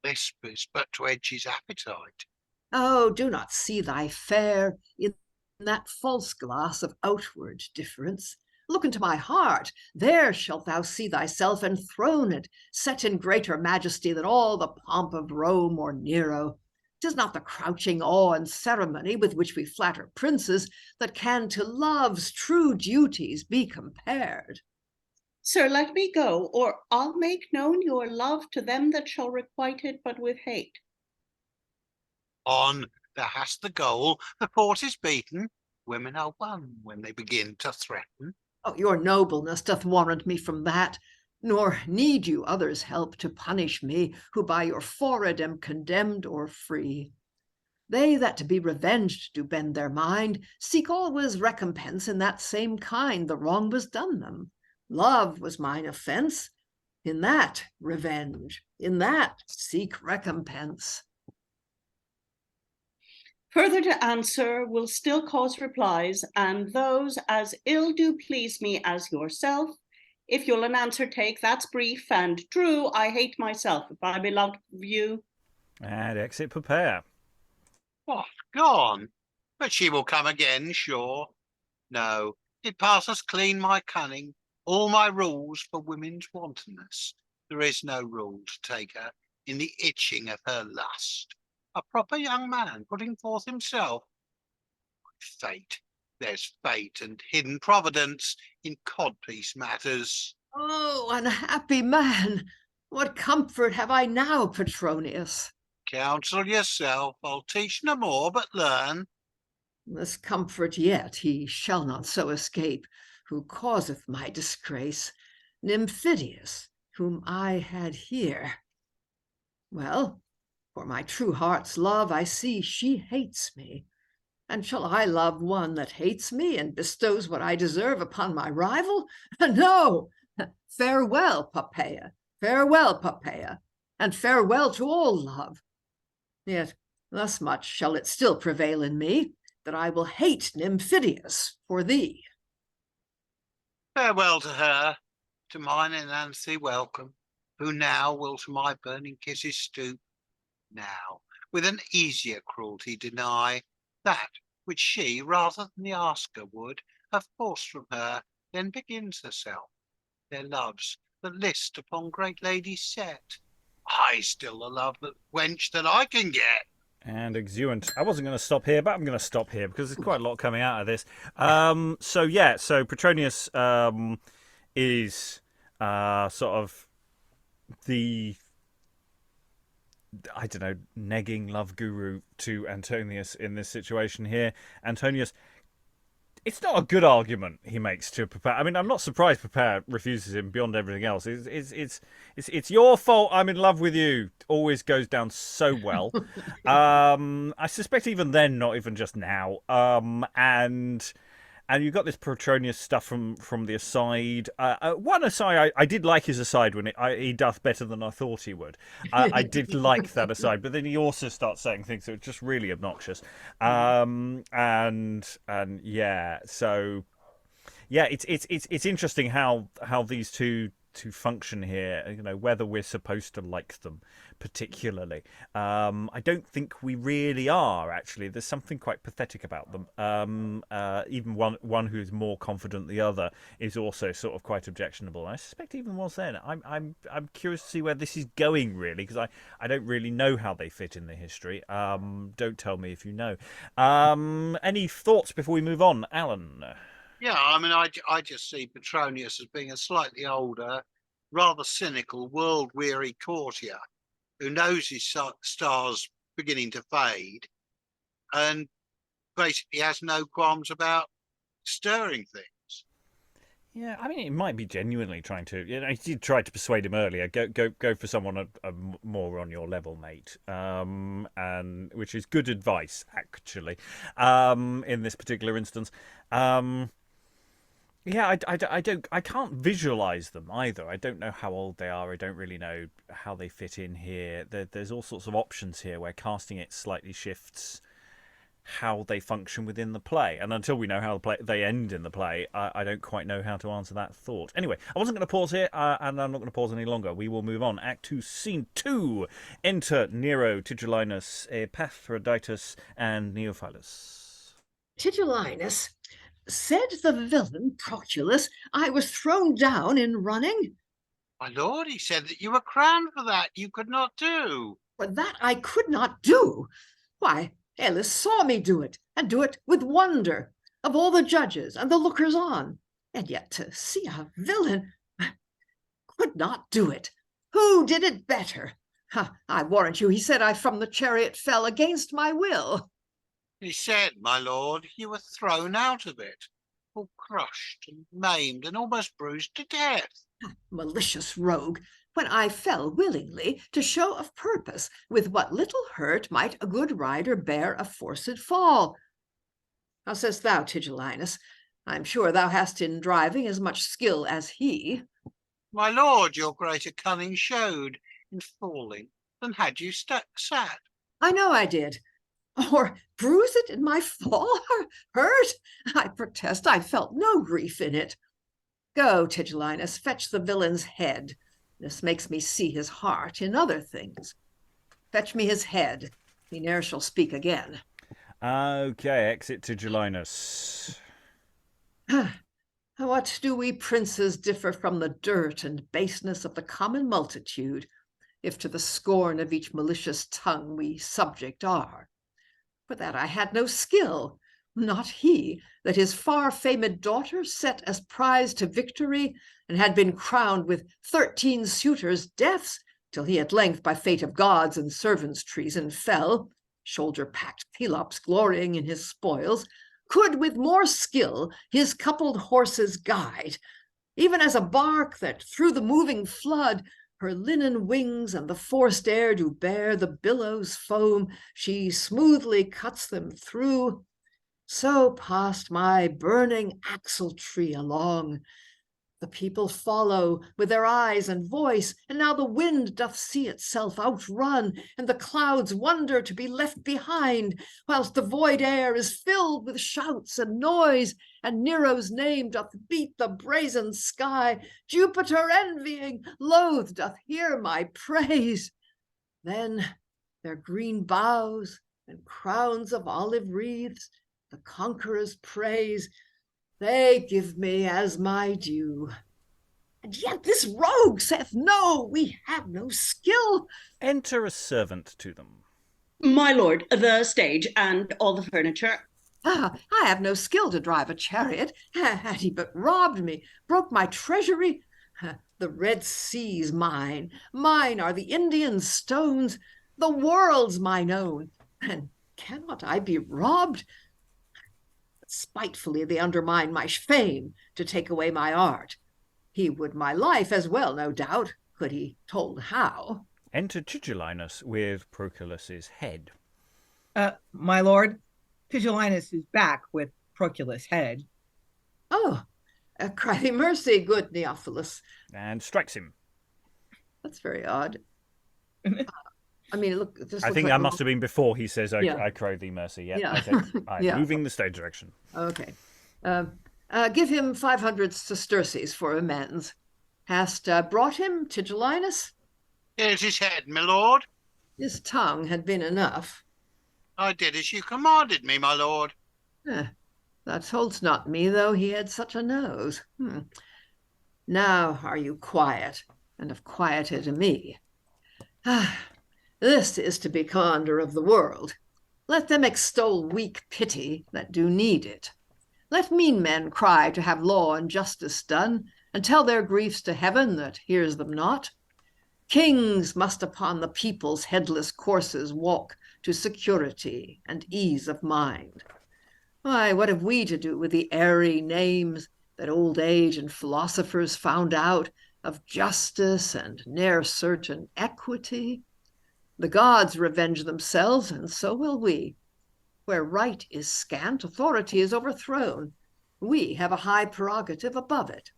This is but to edge his appetite. Oh, do not see thy fair in that false glass of outward difference. Look into my heart, there shalt thou see thyself enthroned, set in greater majesty than all the pomp of Rome or Nero. 'Tis not the crouching awe and ceremony with which we flatter princes that can to love's true duties be compared. Sir, let me go, or I'll make known your love to them that shall requite it but with hate. On, thou hast the goal, the fort is beaten. Women are won when they begin to threaten. Oh, your nobleness doth warrant me from that, nor need you others' help to punish me, who by your forehead am condemned or free. They that to be revenged do bend their mind, seek always recompense in that same kind the wrong was done them. Love was mine offense, in that revenge, in that seek recompense. Further to answer will still cause replies, and those as ill do please me as yourself. If you'll an answer take, that's brief and true. I hate myself if I be loved of you. And exit Poppaea. What, gone? But she will come again, sure. No, it passeth clean my cunning, all my rules for women's wantonness. There is no rule to take her in the itching of her lust. A proper young man putting forth himself. Fate. There's fate and hidden providence in codpiece matters. Oh, unhappy man! What comfort have I now, Petronius? Counsel yourself. I'll teach no more, but learn. This comfort yet he shall not so escape, who causeth my disgrace, Nymphidus, whom I had here. Well, for my true heart's love, I see she hates me. And shall I love one that hates me and bestows what I deserve upon my rival? No! Farewell, Poppaea, and farewell to all love. Yet thus much shall it still prevail in me, that I will hate Nymphidus for thee. Farewell to her, to mine Ananthe welcome, who now will to my burning kisses stoop. Now, with an easier cruelty deny that which she, rather than the asker, would have forced from her, then begins herself. Their loves, the list upon great ladies set. I still the love that wench that I can get. And exuent. I wasn't going to stop here, but I'm going to stop here because there's quite a lot coming out of this. So Petronius is sort of the, I don't know, negging love guru to Antonius in this situation here. Antonius, it's not a good argument he makes to Poppaea. I mean, I'm not surprised Poppaea refuses him beyond everything else. It's your fault I'm in love with you. Always goes down so well. I suspect even then, not even just now. And you've got this Petronius stuff from the aside. One aside, I did like his aside when he doth better than I thought he would. I did like that aside, but then he also starts saying things that are just really obnoxious. And yeah, so yeah, it's interesting how these two function here. You know, whether we're supposed to like them particularly. I don't think we really are, actually. There's something quite pathetic about them. Even one who's more confident than the other is also sort of quite objectionable. I suspect even was then. I'm curious to see where this is going, really, because I don't really know how they fit in the history. Don't tell me if you know. Any thoughts before we move on, Alan? Yeah, I mean, I just see Petronius as being a slightly older, rather cynical, world-weary courtier who knows his star's beginning to fade and basically has no qualms about stirring things. Yeah, I mean, it might be genuinely trying to. You know, he did try to persuade him earlier. Go for someone more on your level, mate. And which is good advice, actually. In this particular instance. Yeah, I can't visualize them either. I don't know how old they are. I don't really know how they fit in here. There's all sorts of options here where casting it slightly shifts how they function within the play. And until we know how they end in the play, I don't quite know how to answer that thought. Anyway, I wasn't going to pause here, and I'm not going to pause any longer. We will move on. Act 2, Scene 2. Enter Nero, Tigellinus, Epaphroditus, and Neophilus. Tigellinus, said the villain Proculus, I was thrown down in running? My lord, he said that you were crowned for that. You could not do. For that I could not do. Why, Elis saw me do it, and do it with wonder, of all the judges and the lookers on. And yet to see a villain, could not do it. Who did it better? I warrant you, he said I from the chariot fell against my will. He said, my lord, you were thrown out of it, all crushed and maimed and almost bruised to death. Malicious rogue, when I fell willingly to show of purpose, with what little hurt might a good rider bear a forced fall. How sayst thou, Tigellinus? I'm sure thou hast in driving as much skill as he. My lord, your greater cunning showed in falling than had you sat. I know I did. Or bruise it in my fall? Hurt? I protest I felt no grief in it. Go, Tigellinus, fetch the villain's head. This makes me see his heart in other things. Fetch me his head. He ne'er shall speak again. Okay, exit Tigellinus. What do we princes differ from the dirt and baseness of the common multitude, if to the scorn of each malicious tongue we subject are? For that I had no skill, not he, that his far-famed daughter set as prize to victory, and had been crowned with 13 suitors' deaths, till he at length by fate of gods and servants' treason fell, shoulder-packed Pelops glorying in his spoils, could with more skill his coupled horses guide, even as a bark that through the moving flood her linen wings and the forced air do bear the billows' foam, she smoothly cuts them through. So passed my burning axle-tree along. The people follow with their eyes and voice, and now the wind doth see itself outrun, and the clouds wonder to be left behind, whilst the void air is filled with shouts and noise, and Nero's name doth beat the brazen sky. Jupiter envying, loath doth hear my praise. Then their green boughs and crowns of olive wreaths, the conqueror's praise, they give me as my due. And yet this rogue saith, no, we have no skill. Enter a servant to them. My lord, the stage and all the furniture. I have no skill to drive a chariot. Had he but robbed me, broke my treasury. The Red Sea's mine. Mine are the Indian stones. The world's mine own. And cannot I be robbed? Spitefully they undermine my fame to take away my art. He would my life as well, no doubt, could he told how. Enter Tigellinus with Proculus's head. My lord, Tigellinus is back with Proculus' head. Oh, cry thee mercy, good Neophilus. And strikes him. That's very odd. I mean, look. I think that must have been before he says, I cry thee mercy. Yeah. Okay. I'm moving the stage direction. Okay. Give him 500 sesterces for amends. Hast brought him, Tigellinus? Here's his head, my lord. His tongue had been enough. I did as you commanded me, my lord. Thou toldst not me, though he had such a nose. Now are you quiet, and have quieted me. This is to be commander of the world. Let them extol weak pity that do need it. Let mean men cry to have law and justice done, and tell their griefs to heaven that hears them not. Kings must upon the people's headless courses walk to security and ease of mind. Why, what have we to do with the airy names that old age and philosophers found out of justice and ne'er certain equity? The gods revenge themselves, and so will we. Where right is scant, authority is overthrown. We have a high prerogative above it.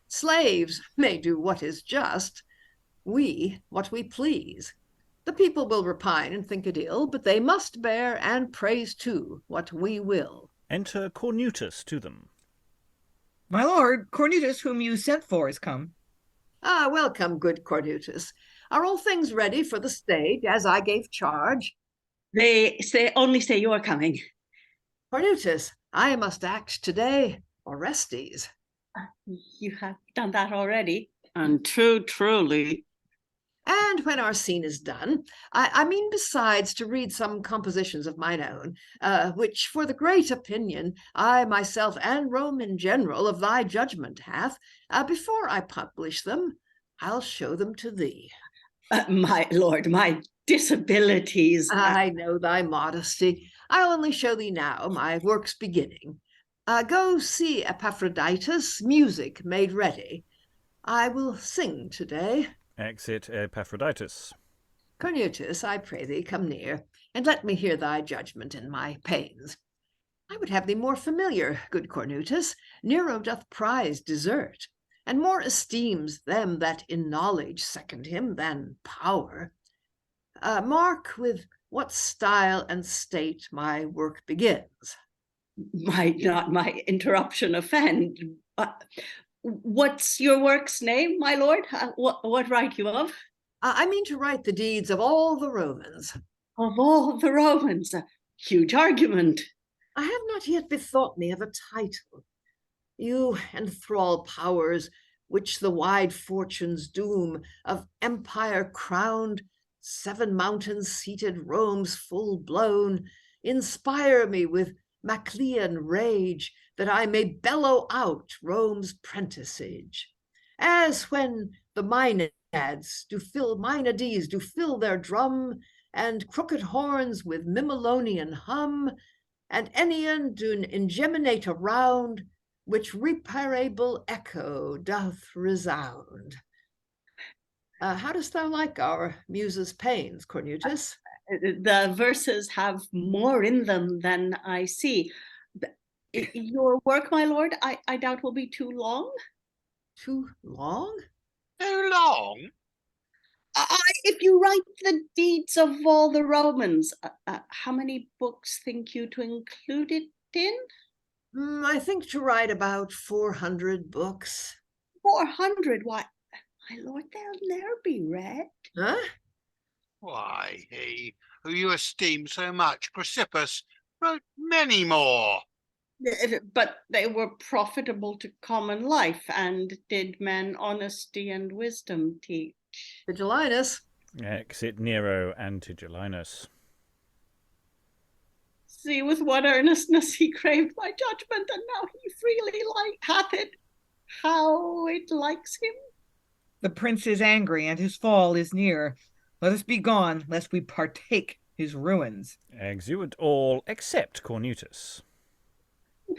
Slaves may do what is just, we what we please. The people will repine and think it ill, but they must bear and praise too what we will. Enter Cornutus to them. My lord, Cornutus, whom you sent for, is come. Welcome, good Cornutus. Are all things ready for the stage, as I gave charge? They only say you are coming. Cornutus, I must act today, Orestes. You have done that already. And truly. And when our scene is done, I mean besides to read some compositions of mine own, which for the great opinion I myself and Rome in general of thy judgment hath, before I publish them, I'll show them to thee. My lord, my disabilities. I know thy modesty. I'll only show thee now my work's beginning. Go see Epaphroditus, music made ready. I will sing today. Exit Epaphroditus. Cornutus, I pray thee, come near, and let me hear thy judgment in my pains. I would have thee more familiar, good Cornutus. Nero doth prize desert, and more esteems them that in knowledge second him than power. Mark with what style and state my work begins. Might not my interruption offend? What's your work's name, my lord? What write you of? I mean to write the deeds of all the Romans. Of all the Romans, a huge argument. I have not yet bethought me of a title. You enthrall powers which the wide fortune's doom of empire crowned, 7 mountains seated Rome's full blown, inspire me with Maclean rage, that I may bellow out Rome's prenticage. As when the Meinades do fill their drum, and crooked horns with Mimilonian hum, and Ennian do ingeminate around, which reparable echo doth resound. How dost thou like our muse's pains, Cornutus? The verses have more in them than I see. Your work, my lord, I doubt will be too long. Too long? Too long? If you write the deeds of all the Romans, how many books think you to include it in? I think to write about 400 books. 400? Why, my lord, they'll never be read. Huh? Why, he who you esteem so much, Chrysippus, wrote many more. But they were profitable to common life, and did men honesty and wisdom teach. Tigellinus. Exit Nero and Tigellinus. See with what earnestness he craved my judgment, and now he freely hath it, how it likes him. The prince is angry, and his fall is near. Let us be gone, lest we partake his ruins. Exeunt all except Cornutus.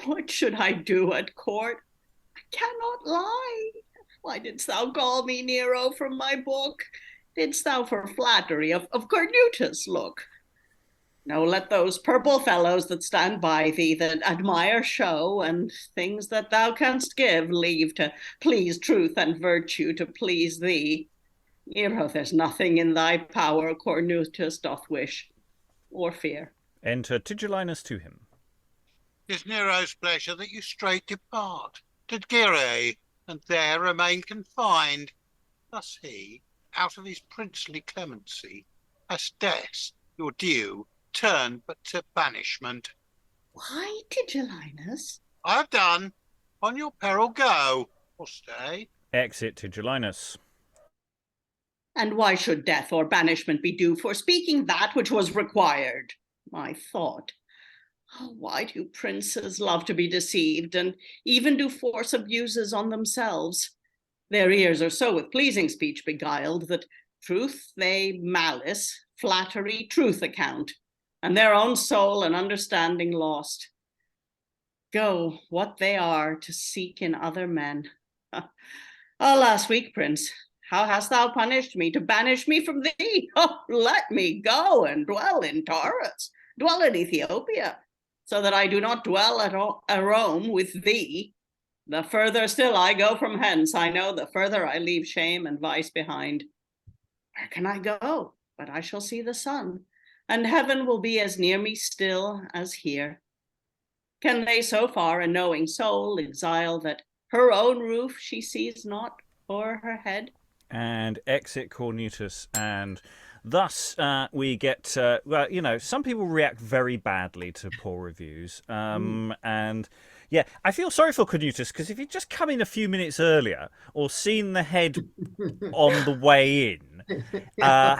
What should I do at court? I cannot lie. Why didst thou call me, Nero, from my book? Didst thou for flattery of Cornutus look? No, let those purple fellows that stand by thee, that admire show and things that thou canst give, leave to please truth and virtue to please thee. Nero, there's nothing in thy power Cornutus doth wish or fear. Enter Tigellinus to him. 'Tis Nero's pleasure that you straight depart to Gyrae, and there remain confined. Thus he, out of his princely clemency, has death, your due, turned but to banishment. Why, Tigellinus? I have done. On your peril go, or stay. Exit Tigellinus. And why should death or banishment be due for speaking that which was required? My thought. Oh, why do princes love to be deceived, and even do force abuses on themselves? Their ears are so with pleasing speech beguiled, that truth they malice, flattery truth account, and their own soul and understanding lost. Go, what they are, to seek in other men. Alas, weak prince, how hast thou punished me to banish me from thee? Oh, let me go and dwell in Taurus, dwell in Ethiopia, so that I do not dwell at Rome with thee. The further still I go from hence, I know the further I leave shame and vice behind. Where can I go? But I shall see the sun, and heaven will be as near me still as here. Can they so far a knowing soul exile that her own roof she sees not o'er her head? And exit Cornutus, and thus we get, well, you know, some people react very badly to poor reviews. And yeah, I feel sorry for Cornutus, because if he'd just come in a few minutes earlier or seen the head on the way in,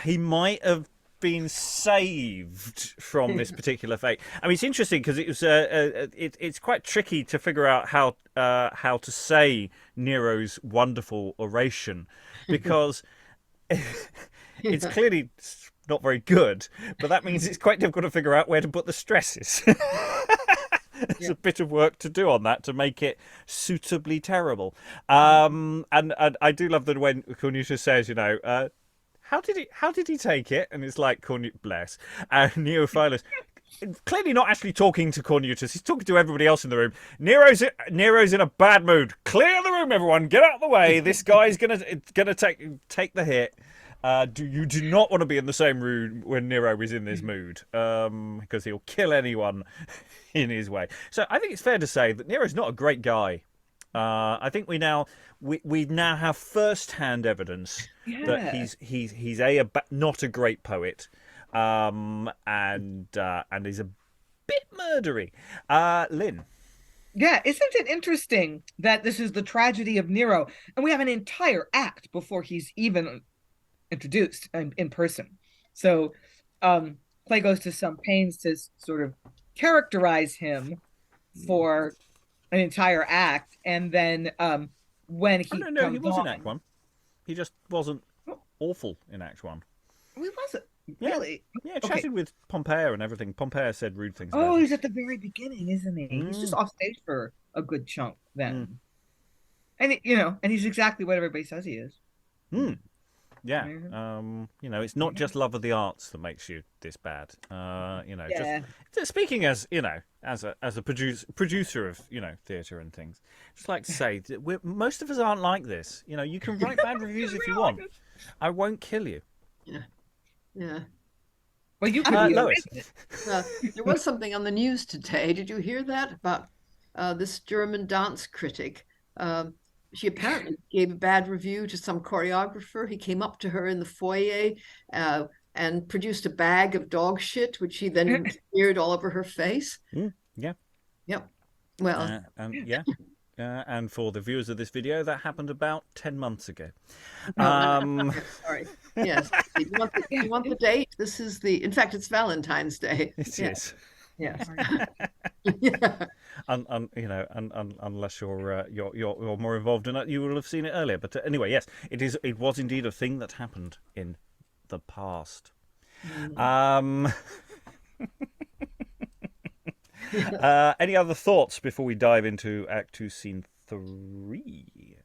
he might have been saved from this particular fate. I mean, it's interesting because it was it's quite tricky to figure out how to say Nero's wonderful oration, because it's clearly not very good, but that means it's quite difficult to figure out where to put the stresses. There's a bit of work to do on that to make it suitably terrible. And I do love that when Cornutus says, you know, how did he take it? And it's like, bless. And Neophilus, clearly not actually talking to Cornutus. He's talking to everybody else in the room. Nero's in a bad mood. Clear the room, everyone. Get out of the way. This guy's gonna take the hit. You do not want to be in the same room when Nero is in this mood, because he'll kill anyone in his way. So I think it's fair to say that Nero's not a great guy. I think we now have first-hand evidence that he's not a great poet, and is a bit murdery. Lynn. Yeah, isn't it interesting that this is the tragedy of Nero, and we have an entire act before he's even introduced in person. So play goes to some pains to sort of characterize him for an entire act, and then when he no, he comes was on, in Act 1. He just wasn't awful in Act 1. he wasn't Yeah. really. Yeah, chatted with Poppaea and everything. Poppaea said rude things about Oh, him. he's at the very beginning, isn't he? He's just off stage for a good chunk then. And and he's exactly what everybody says he is. Yeah. It's not just love of the arts that makes you this bad. Just speaking as, as a producer of, theatre and things, just like to say that most of us aren't like this. You can write bad reviews if you want. I won't kill you. Yeah. Well, you could Lois. There was something on the news today. Did you hear that about this German dance critic? She apparently gave a bad review to some choreographer. He came up to her in the foyer and produced a bag of dog shit, which he then smeared all over her face. Yeah. Yep. Well. And for the viewers of this video, that happened about 10 months ago. Sorry. Yes. You want the date? This is in fact, it's Valentine's Day. It is. Yes. Yeah. Unless you're more involved in it, you will have seen it earlier. But anyway, yes, it was indeed a thing that happened in the past. Any other thoughts before we dive into Act 2, Scene 3?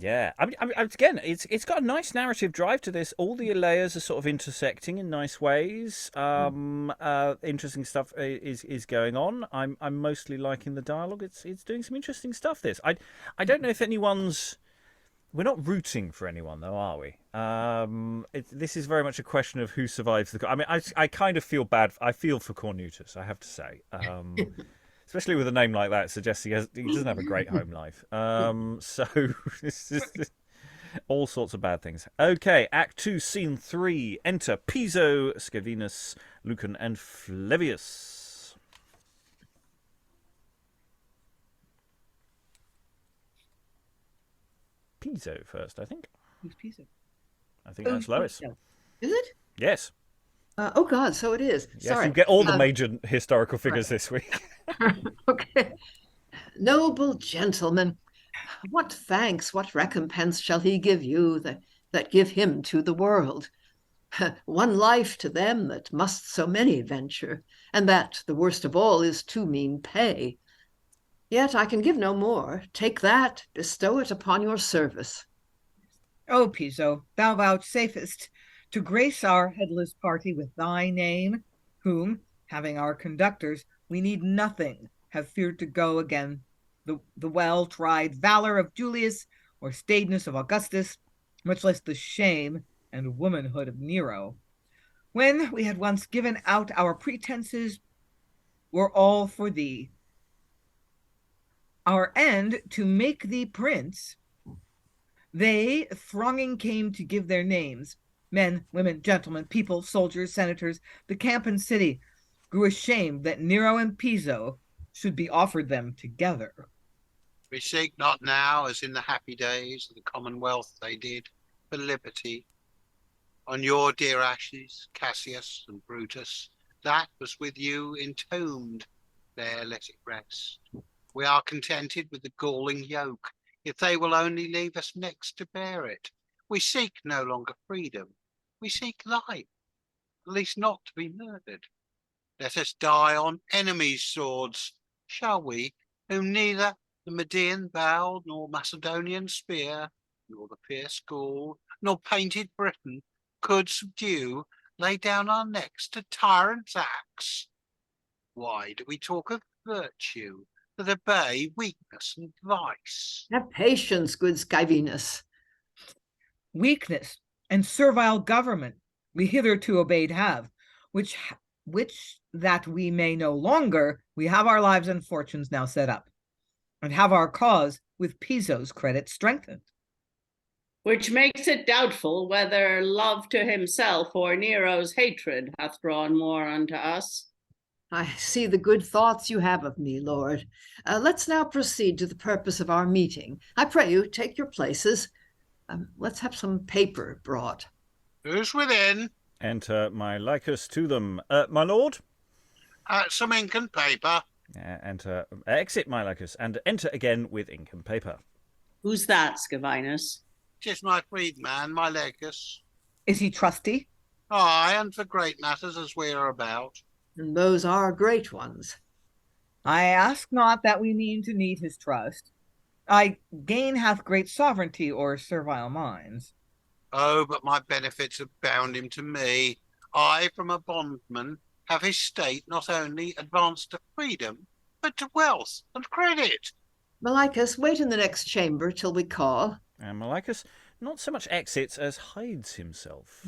Yeah, I mean, again, it's got a nice narrative drive to this. All the layers are sort of intersecting in nice ways. Interesting stuff is going on. I'm mostly liking the dialogue. It's doing some interesting stuff. I don't know if we're not rooting for anyone though, are we? This is very much a question of who survives the. I mean, I kind of feel bad. I feel for Cornutus, I have to say. Especially with a name like that, it suggests he doesn't have a great home life. So this is all sorts of bad things. Okay, Act 2, Scene 3. Enter Piso, Scaevinus, Lucan, and Flavius. Piso first, I think. Who's Piso? I think that's Lois. Is it? Yes. Oh God, so it is. Yes, Sorry. you get all the major historical figures this week. Okay. Noble gentlemen, what thanks, what recompense shall he give you that give him to the world? One life to them that must so many venture, and that, the worst of all, is too mean pay. Yet I can give no more. Take that, bestow it upon your service. O Piso, thou vouchsafest to grace our headless party with thy name, whom, having our conductors, we need nothing have feared to go again the well-tried valor of Julius or staidness of Augustus, much less the shame and womanhood of Nero. When we had once given out our pretenses, were all for thee. Our end to make thee prince, they thronging came to give their names. Men, women, gentlemen, people, soldiers, senators, the camp and city grew ashamed that Nero and Piso should be offered them together. We seek not now, as in the happy days of the Commonwealth they did, for liberty. On your dear ashes, Cassius and Brutus, that was with you entombed, there let it rest. We are contented with the galling yoke, if they will only leave us next to bear it. We seek no longer freedom, we seek life, at least not to be murdered. Let us die on enemies' swords, shall we, whom neither the Median bow, nor Macedonian spear, nor the fierce Gaul, nor painted Britain could subdue, lay down our necks to tyrants' axe? Why do we talk of virtue that obey weakness and vice? Have patience, good Scaevinus. Weakness and servile government we hitherto obeyed have, which that we may no longer, we have our lives and fortunes now set up, and have our cause with Piso's credit strengthened. Which makes it doubtful whether love to himself or Nero's hatred hath drawn more unto us. I see the good thoughts you have of me, Lord. Let's now proceed to the purpose of our meeting. I pray you, take your places. Let's have some paper brought. Who's within? Enter Milichus to them. My lord? Some ink and paper. Exit Milichus, and enter again with ink and paper. Who's that, Scaevinus? 'Tis my freedman, Milichus. Is he trusty? Aye, and for great matters as we are about. And those are great ones. I ask not that we mean to need his trust. I gain hath great sovereignty or servile minds. Oh, but my benefits have bound him to me. I, from a bondman, have his state not only advanced to freedom, but to wealth and credit. Milichus, wait in the next chamber till we call. And Milichus not so much exits as hides himself.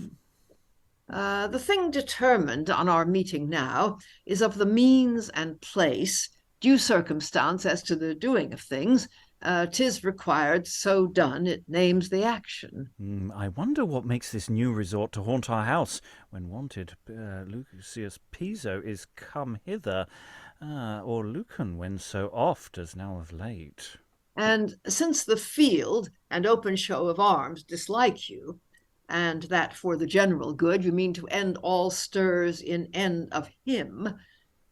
The thing determined on our meeting now is of the means and place, due circumstance as to the doing of things. 'Tis required, so done, it names the action. I wonder what makes this new resort to haunt our house when wanted. Lucius Piso is come hither, or Lucan when so oft as now of late. And since the field and open show of arms dislike you, and that for the general good you mean to end all stirs in end of him,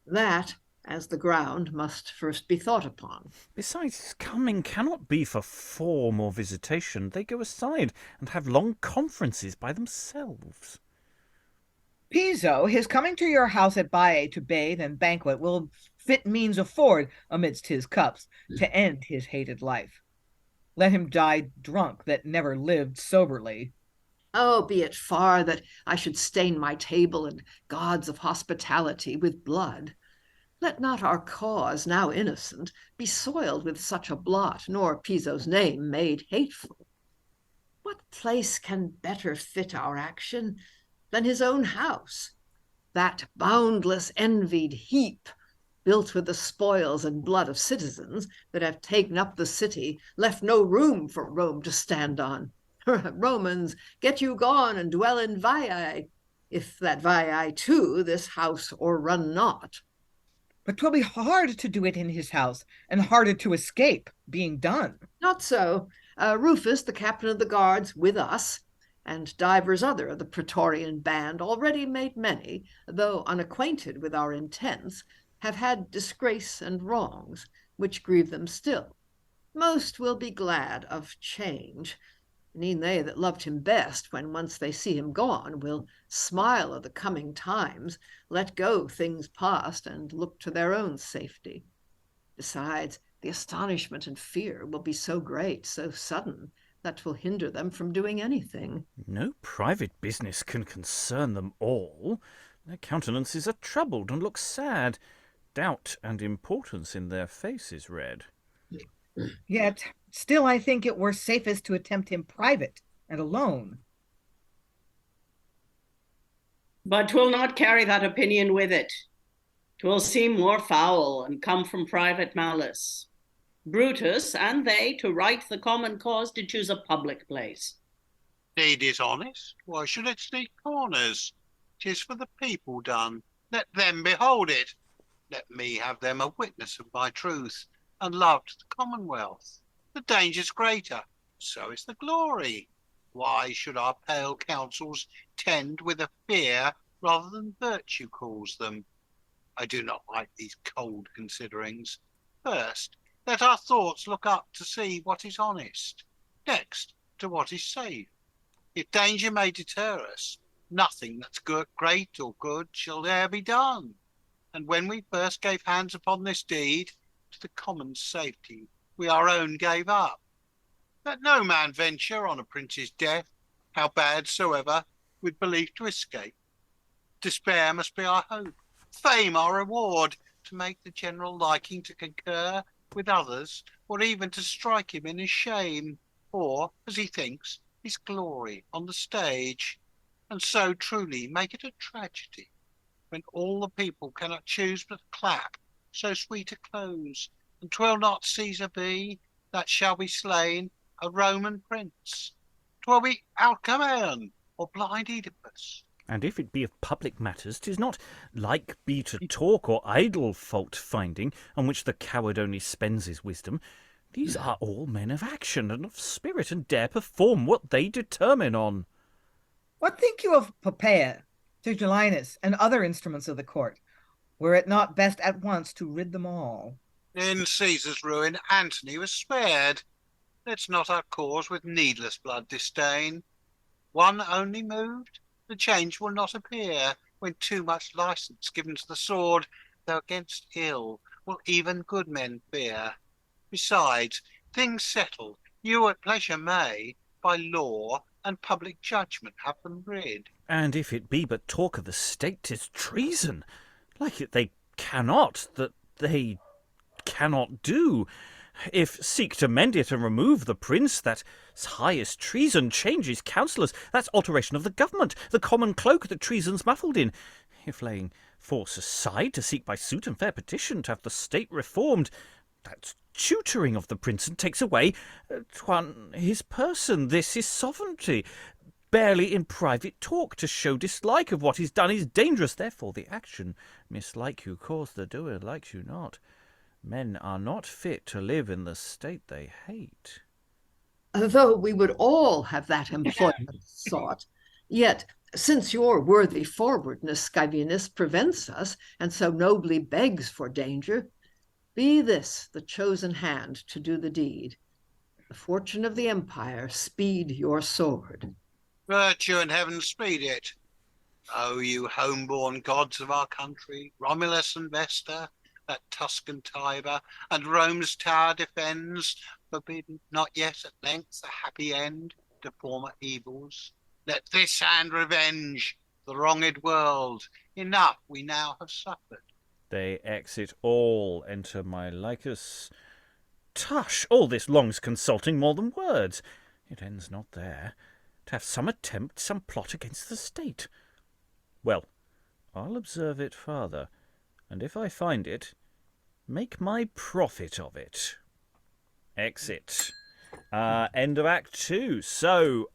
that, as the ground, must first be thought upon. Besides, his coming cannot be for form or visitation. They go aside and have long conferences by themselves. Piso, his coming to your house at Baiae to bathe and banquet will fit means afford amidst his cups to end his hated life. Let him die drunk that never lived soberly. Oh, be it far that I should stain my table and gods of hospitality with blood. Let not our cause, now innocent, be soiled with such a blot, nor Piso's name made hateful. What place can better fit our action than his own house, that boundless envied heap, built with the spoils and blood of citizens that have taken up the city, left no room for Rome to stand on. Romans, get you gone and dwell in Baiae, if that Baiae too this house o'errun not. But 'twill be hard to do it in his house, and harder to escape, being done. Not so. Rufus, the captain of the guards, with us, and divers other of the Praetorian band, already made many, though unacquainted with our intents, have had disgrace and wrongs, which grieve them still. Most will be glad of change. And e'en they that loved him best, when once they see him gone, will smile of the coming times, let go things past, and look to their own safety. Besides, the astonishment and fear will be so great, so sudden, that will hinder them from doing anything. No private business can concern them all. Their countenances are troubled and look sad. Doubt and importance in their faces read. Yet still I think it were safest to attempt him private and alone. But 'twill not carry that opinion with it. 'Twill seem more foul and come from private malice. Brutus and they, to right the common cause, did choose a public place. Deed is honest. Why should it seek corners? 'Tis for the people done. Let them behold it. Let me have them a witness of my truth, and love to the commonwealth. The danger's greater, so is the glory. Why should our pale counsels tend with a fear rather than virtue calls them? I do not like these cold considerings. First, let our thoughts look up to see what is honest. Next, to what is safe. If danger may deter us, nothing that's great or good shall e'er be done. And when we first gave hands upon this deed, to the common safety we our own gave up. Let no man venture on a prince's death, how bad soever, with belief to escape. Despair must be our hope, fame our reward, to make the general liking to concur with others, or even to strike him in his shame, or, as he thinks, his glory on the stage, and so truly make it a tragedy, when all the people cannot choose but clap so sweet a close, and 'twill not Caesar be that shall be slain, a Roman prince. 'Twill be Alcmaeon or blind Oedipus. And if it be of public matters, 'tis not like be to talk or idle fault-finding, on which the coward only spends his wisdom. These are all men of action and of spirit, and dare perform what they determine on. What think you of Poppaea, Tigellinus, and other instruments of the court? Were it not best at once to rid them all? In Caesar's ruin, Antony was spared. Let's not our cause with needless blood disdain. One only moved, the change will not appear, when too much license given to the sword, though against ill, will even good men fear. Besides, things settled, you at pleasure may, by law and public judgment, have them rid. And if it be but talk of the state, 'tis treason. Like it they cannot, that they cannot do. If seek to mend it and remove the prince, that's highest treason. Change his counsellors, that's alteration of the government, the common cloak that treason's muffled in. If laying force aside, to seek by suit and fair petition to have the state reformed, that's tutoring of the prince, and takes away his person. This is sovereignty. Barely in private talk to show dislike of what is done is dangerous. Therefore the action mislike you cause, the doer likes you not. Men are not fit to live in the state they hate. Though we would all have that employment sought, yet since your worthy forwardness, Scaevinus, prevents us, and so nobly begs for danger, be this the chosen hand to do the deed. The fortune of the empire speed your sword. Virtue and heaven speed it. O you home-born gods of our country, Romulus and Vesta, that Tuscan Tiber, and Rome's tower defends, forbidden not yet at length a happy end to former evils. Let this hand revenge the wronged world. Enough we now have suffered. They exit all, enter Milichus. Tush, all this long's consulting more than words. It ends not there. To have some attempt, some plot against the state. Well, I'll observe it farther, and if I find it, make my profit of it. Exit. End of Act 2. So,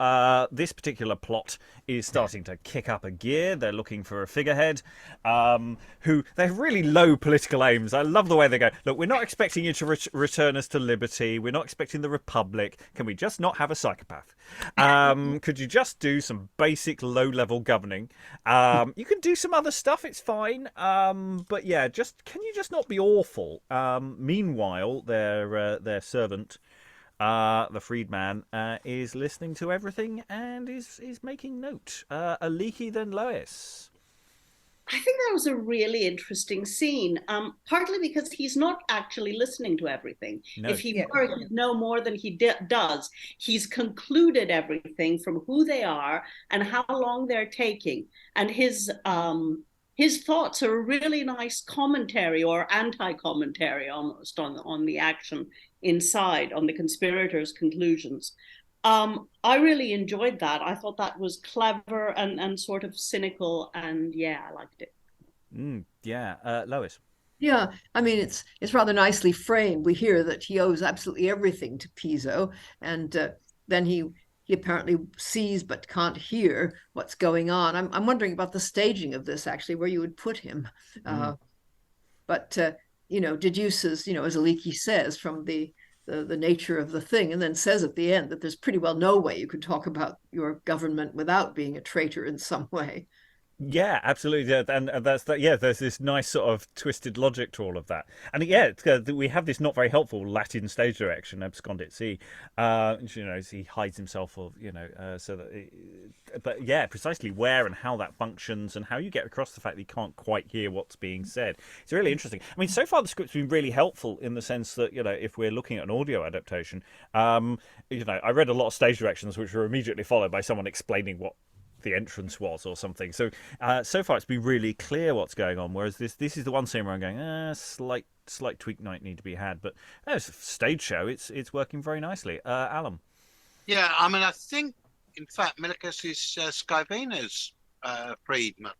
this particular plot is starting to kick up a gear. They're looking for a figurehead who, they have really low political aims. I love the way they go, look, we're not expecting you to return us to liberty. We're not expecting the Republic. Can we just not have a psychopath? Could you just do some basic low-level governing? You can do some other stuff. It's fine. But yeah, can you just not be awful? Meanwhile, their servant, the freedman, is listening to everything and is making note. Aliki, then Lois. I think that was a really interesting scene, partly because he's not actually listening to everything. No. If he were, he'd know more than he does. He's concluded everything from who they are and how long they're taking. And his thoughts are a really nice commentary or anti-commentary almost on the action inside, on the conspirators' conclusions. I really enjoyed that. I thought that was clever and sort of cynical, and yeah, I liked it. Lois. Yeah, I mean, it's rather nicely framed. We hear that he owes absolutely everything to Piso, and then he apparently sees but can't hear what's going on. I'm wondering about the staging of this, actually, where you would put him. But deduces, as Aliki says, from the nature of the thing, and then says at the end that there's pretty well no way you could talk about your government without being a traitor in some way. Yeah, absolutely. And that's that. Yeah, there's this nice sort of twisted logic to all of that. And we have this not very helpful Latin stage direction, abscondit si, as he hides himself, or so that. But yeah, precisely where and how that functions, and how you get across the fact that you can't quite hear what's being said. It's really interesting. I mean, so far the script's been really helpful in the sense that if we're looking at an audio adaptation, I read a lot of stage directions which were immediately followed by someone explaining what the entrance was or something. So so far it's been really clear what's going on, whereas this is the one scene where I'm going, slight tweak might need to be had, but as a stage show it's working very nicely. Alan. Yeah, I mean, I think in fact Milichus is Scaevinus' freedman,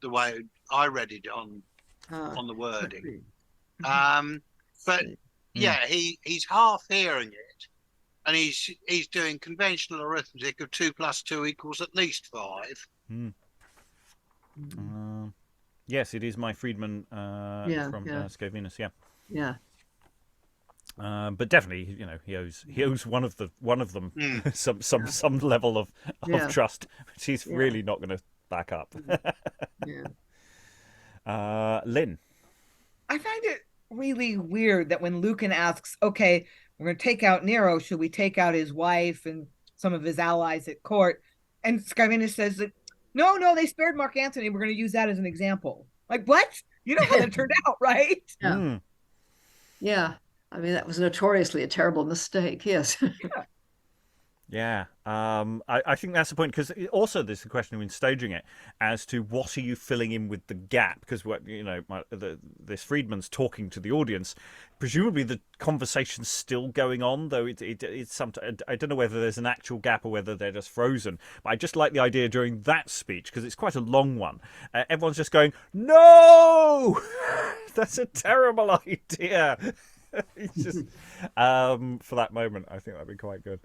the way I read it on the wording. But yeah, he's half hearing it. And he's doing conventional arithmetic of 2 + 2 = at least 5. Yes, it is my freedman Yeah, from yeah. Scaevinus. Yeah. Yeah. But definitely, he owes one of them some level of Yeah. trust, which he's Yeah. really not going to back up. Yeah. Lynn. I find it really weird that when Lucan asks, okay, we're going to take out Nero, should we take out his wife and some of his allies at court? And Scaevinus says that, no, they spared Mark Antony. We're going to use that as an example. Like, what? You know how that turned out, right? Yeah. Yeah. I mean, that was notoriously a terrible mistake. Yes. Yeah, I think that's the point, because also there's the question in staging it as to what are you filling in with the gap, because this freedman's talking to the audience, presumably the conversation's still going on, though it's sometimes, I don't know whether there's an actual gap or whether they're just frozen, but I just like the idea during that speech, because it's quite a long one, everyone's just going, no, that's a terrible idea. It's just for that moment, I think that'd be quite good.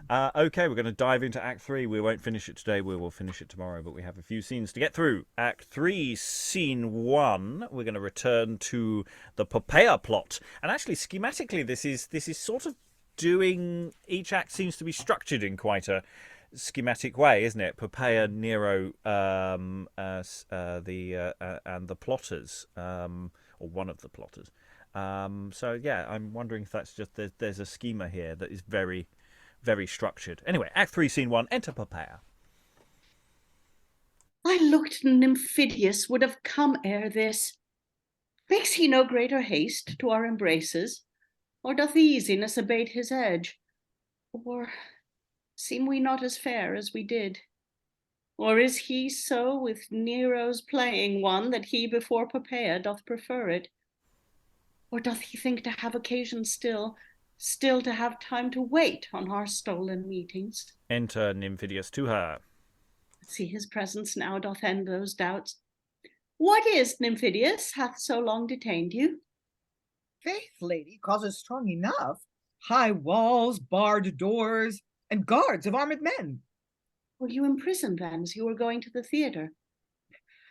Okay, we're going to dive into Act 3. We won't finish it today. We will finish it tomorrow, but we have a few scenes to get through. Act 3, Scene 1. We're going to return to the Poppaea plot. And actually, schematically, this is sort of doing... Each act seems to be structured in quite a schematic way, isn't it? Poppaea, Nero, and the plotters, or one of the plotters. So, yeah, I'm wondering if that's just... There's a schema here that is very... very structured. Anyway, Act 3, Scene 1, enter Poppaea. I looked Nymphidus would have come ere this. Makes he no greater haste to our embraces? Or doth easiness abate his edge? Or seem we not as fair as we did? Or is he so with Nero's playing one that he before Poppaea doth prefer it? Or doth he think to have occasion still to have time to wait on our stolen meetings? Enter Nymphidus to her. See his presence now doth end those doubts. What is, Nymphidus, hath so long detained you? Faith, lady, causes strong enough. High walls, barred doors, and guards of armed men. Were you imprisoned then as you were going to the theatre?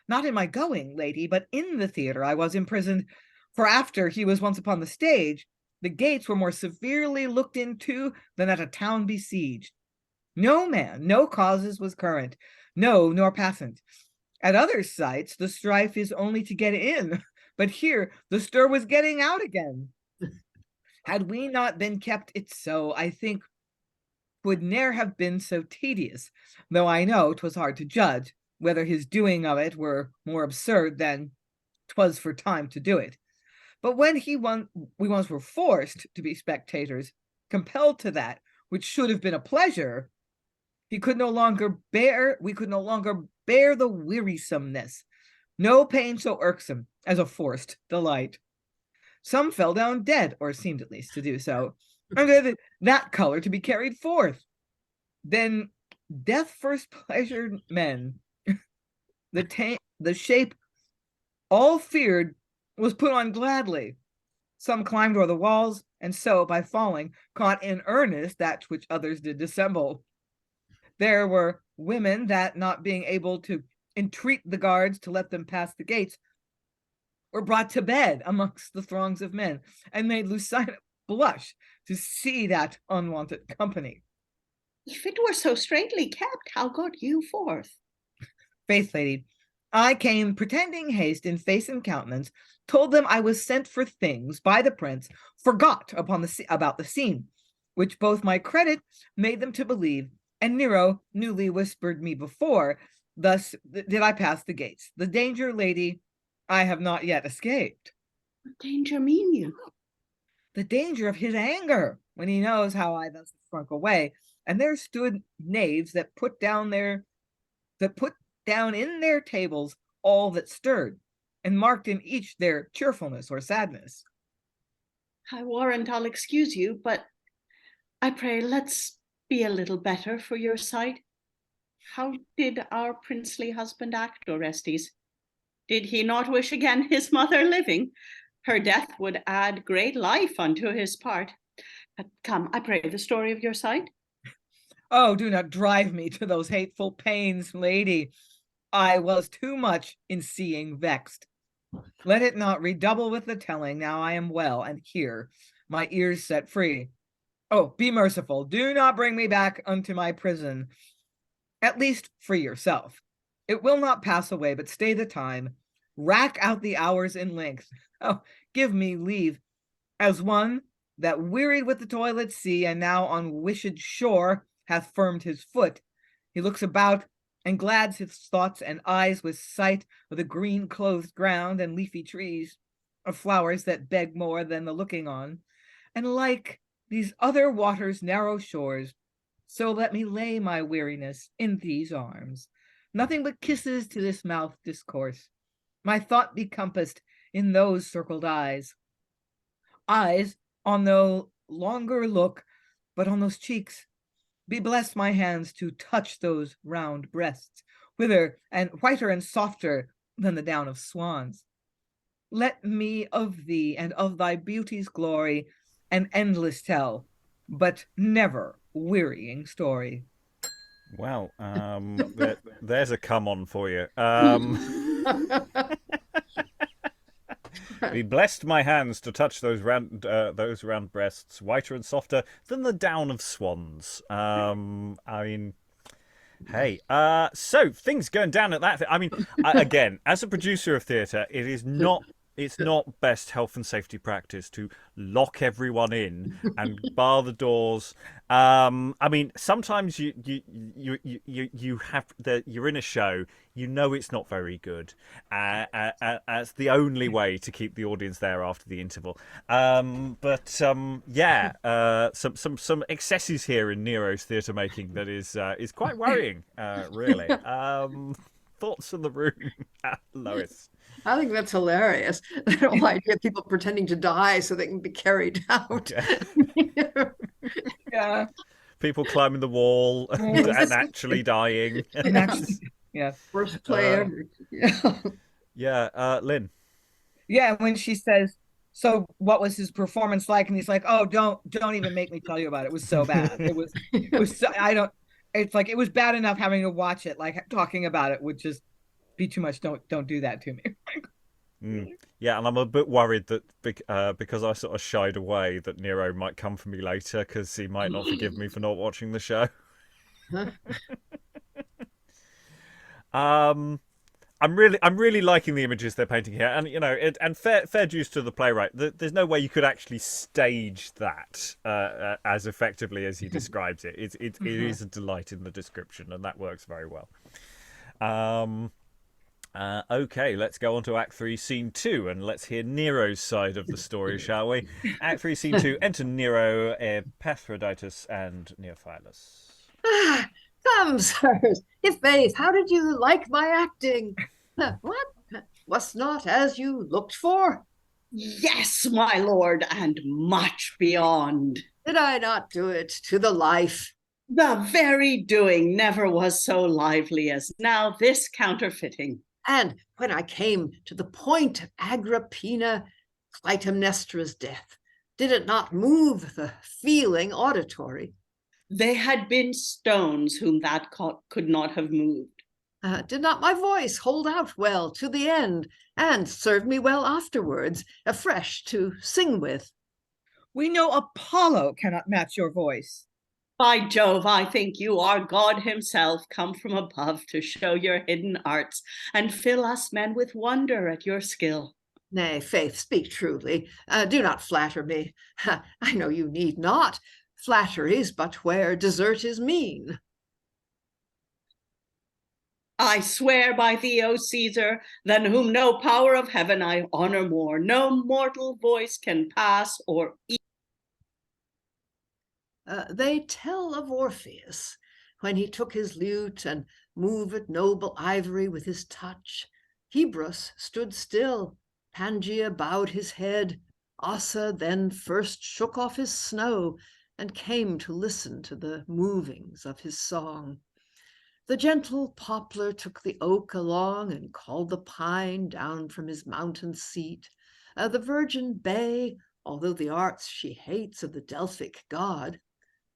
Not in my going, lady, but in the theatre I was imprisoned, for after he was once upon the stage, the gates were more severely looked into than at a town besieged. No man, no causes was current, no nor passant. At other sites the strife is only to get in, but here the stir was getting out again. Had we not been kept it so, I think 'twould ne'er have been so tedious, though I know 'twas hard to judge whether his doing of it were more absurd than 'twas for time to do it. But when we once were forced to be spectators, compelled to that which should have been a pleasure, we could no longer bear the wearisomeness, no pain so irksome as a forced delight. Some fell down dead, or seemed at least to do so, under that color to be carried forth. Then death first pleasured men, the shape all feared was put on gladly. Some climbed o'er the walls, and so, by falling, caught in earnest that which others did dissemble. There were women that, not being able to entreat the guards to let them pass the gates, were brought to bed amongst the throngs of men, and made Lucina blush to see that unwanted company. If it were so straitly kept, how got you forth? Faith, lady, I came pretending haste in face and countenance, told them I was sent for things by the prince, forgot about the scene, which both my credit made them to believe, and Nero newly whispered me before. Thus did I pass the gates. The danger, lady, I have not yet escaped. What danger mean you? The danger of his anger, when he knows how I thus shrunk away, and there stood knaves that put down in their tables all that stirred, and marked in each their cheerfulness or sadness. I warrant I'll excuse you, but I pray let's be a little better for your sight. How did our princely husband act, Orestes? Did he not wish again his mother living? Her death would add great life unto his part. But come, I pray, the story of your sight. Oh, do not drive me to those hateful pains, lady. I was too much in seeing vexed. Let it not redouble with the telling, now I am well, and here, my ears set free. Oh, be merciful, do not bring me back unto my prison. At least free yourself. It will not pass away, but stay the time. Rack out the hours in length. Oh, give me leave, as one that wearied with the toil at sea, and now on wished shore hath firmed his foot. He looks about, and glads his thoughts and eyes with sight of the green clothed ground and leafy trees, of flowers that beg more than the looking on, and like these other waters' narrow shores, so let me lay my weariness in these arms. Nothing but kisses to this mouth discourse. My thought be compassed in those circled eyes. Eyes on no longer look, but on those cheeks. Be blessed my hands to touch those round breasts, whiter and softer than the down of swans. Let me of thee and of thy beauty's glory an endless tell, but never wearying story. Well, there's a come on for you. Be blessed my hands to touch those round breasts, whiter and softer than the down of swans. I mean, hey, so things going down at that. I mean, again, as a producer of theatre, it's not best health and safety practice to lock everyone in and bar the doors. I mean, sometimes you're in a show, you know it's not very good. It's the only way to keep the audience there after the interval. Some excesses here in Nero's theatre making that is quite worrying, really. Thoughts from the room, Lois? I think that's hilarious. I don't like people pretending to die so they can be carried out. Yeah. People climbing the wall and actually dying. Yeah. First play ever. Lynn. Yeah, when she says, so what was his performance like? And he's like, oh, don't even make me tell you about it. It was so bad. It was it's like, it was bad enough having to watch it. Like, talking about it would just be too much. Don't do that to me. Yeah, and I'm a bit worried that because I sort of shied away, that Nero might come for me later because he might not forgive me for not watching the show. I'm really liking the images they're painting here, and and fair dues to the playwright. There's no way you could actually stage that as effectively as he describes it. It is a delight in the description, and that works very well. Okay, let's go on to Act 3, Scene 2, and let's hear Nero's side of the story, shall we? Act 3, Scene 2, enter Nero, Epaphroditus, and Neophilus. Come, sirs, i'faith, how did you like my acting? What? Was not as you looked for? Yes, my lord, and much beyond. Did I not do it to the life? The very doing never was so lively as now this counterfeiting. And when I came to the point of Agrippina, Clytemnestra's death, did it not move the feeling auditory? They had been stones whom that could not have moved. Did not my voice hold out well to the end, and serve me well afterwards, afresh to sing with? We know Apollo cannot match your voice. By Jove, I think you are God himself, come from above to show your hidden arts and fill us men with wonder at your skill. Nay, faith, speak truly. Do not flatter me. I know you need not. Flattery's but where desert is mean. I swear by thee, O Caesar, than whom no power of heaven I honor more, no mortal voice can pass or They tell of Orpheus, when he took his lute and moved noble ivory with his touch. Hebrus stood still, Pangaea bowed his head, Ossa then first shook off his snow and came to listen to the movings of his song. The gentle poplar took the oak along and called the pine down from his mountain seat. The virgin bay, although the arts she hates of the Delphic god,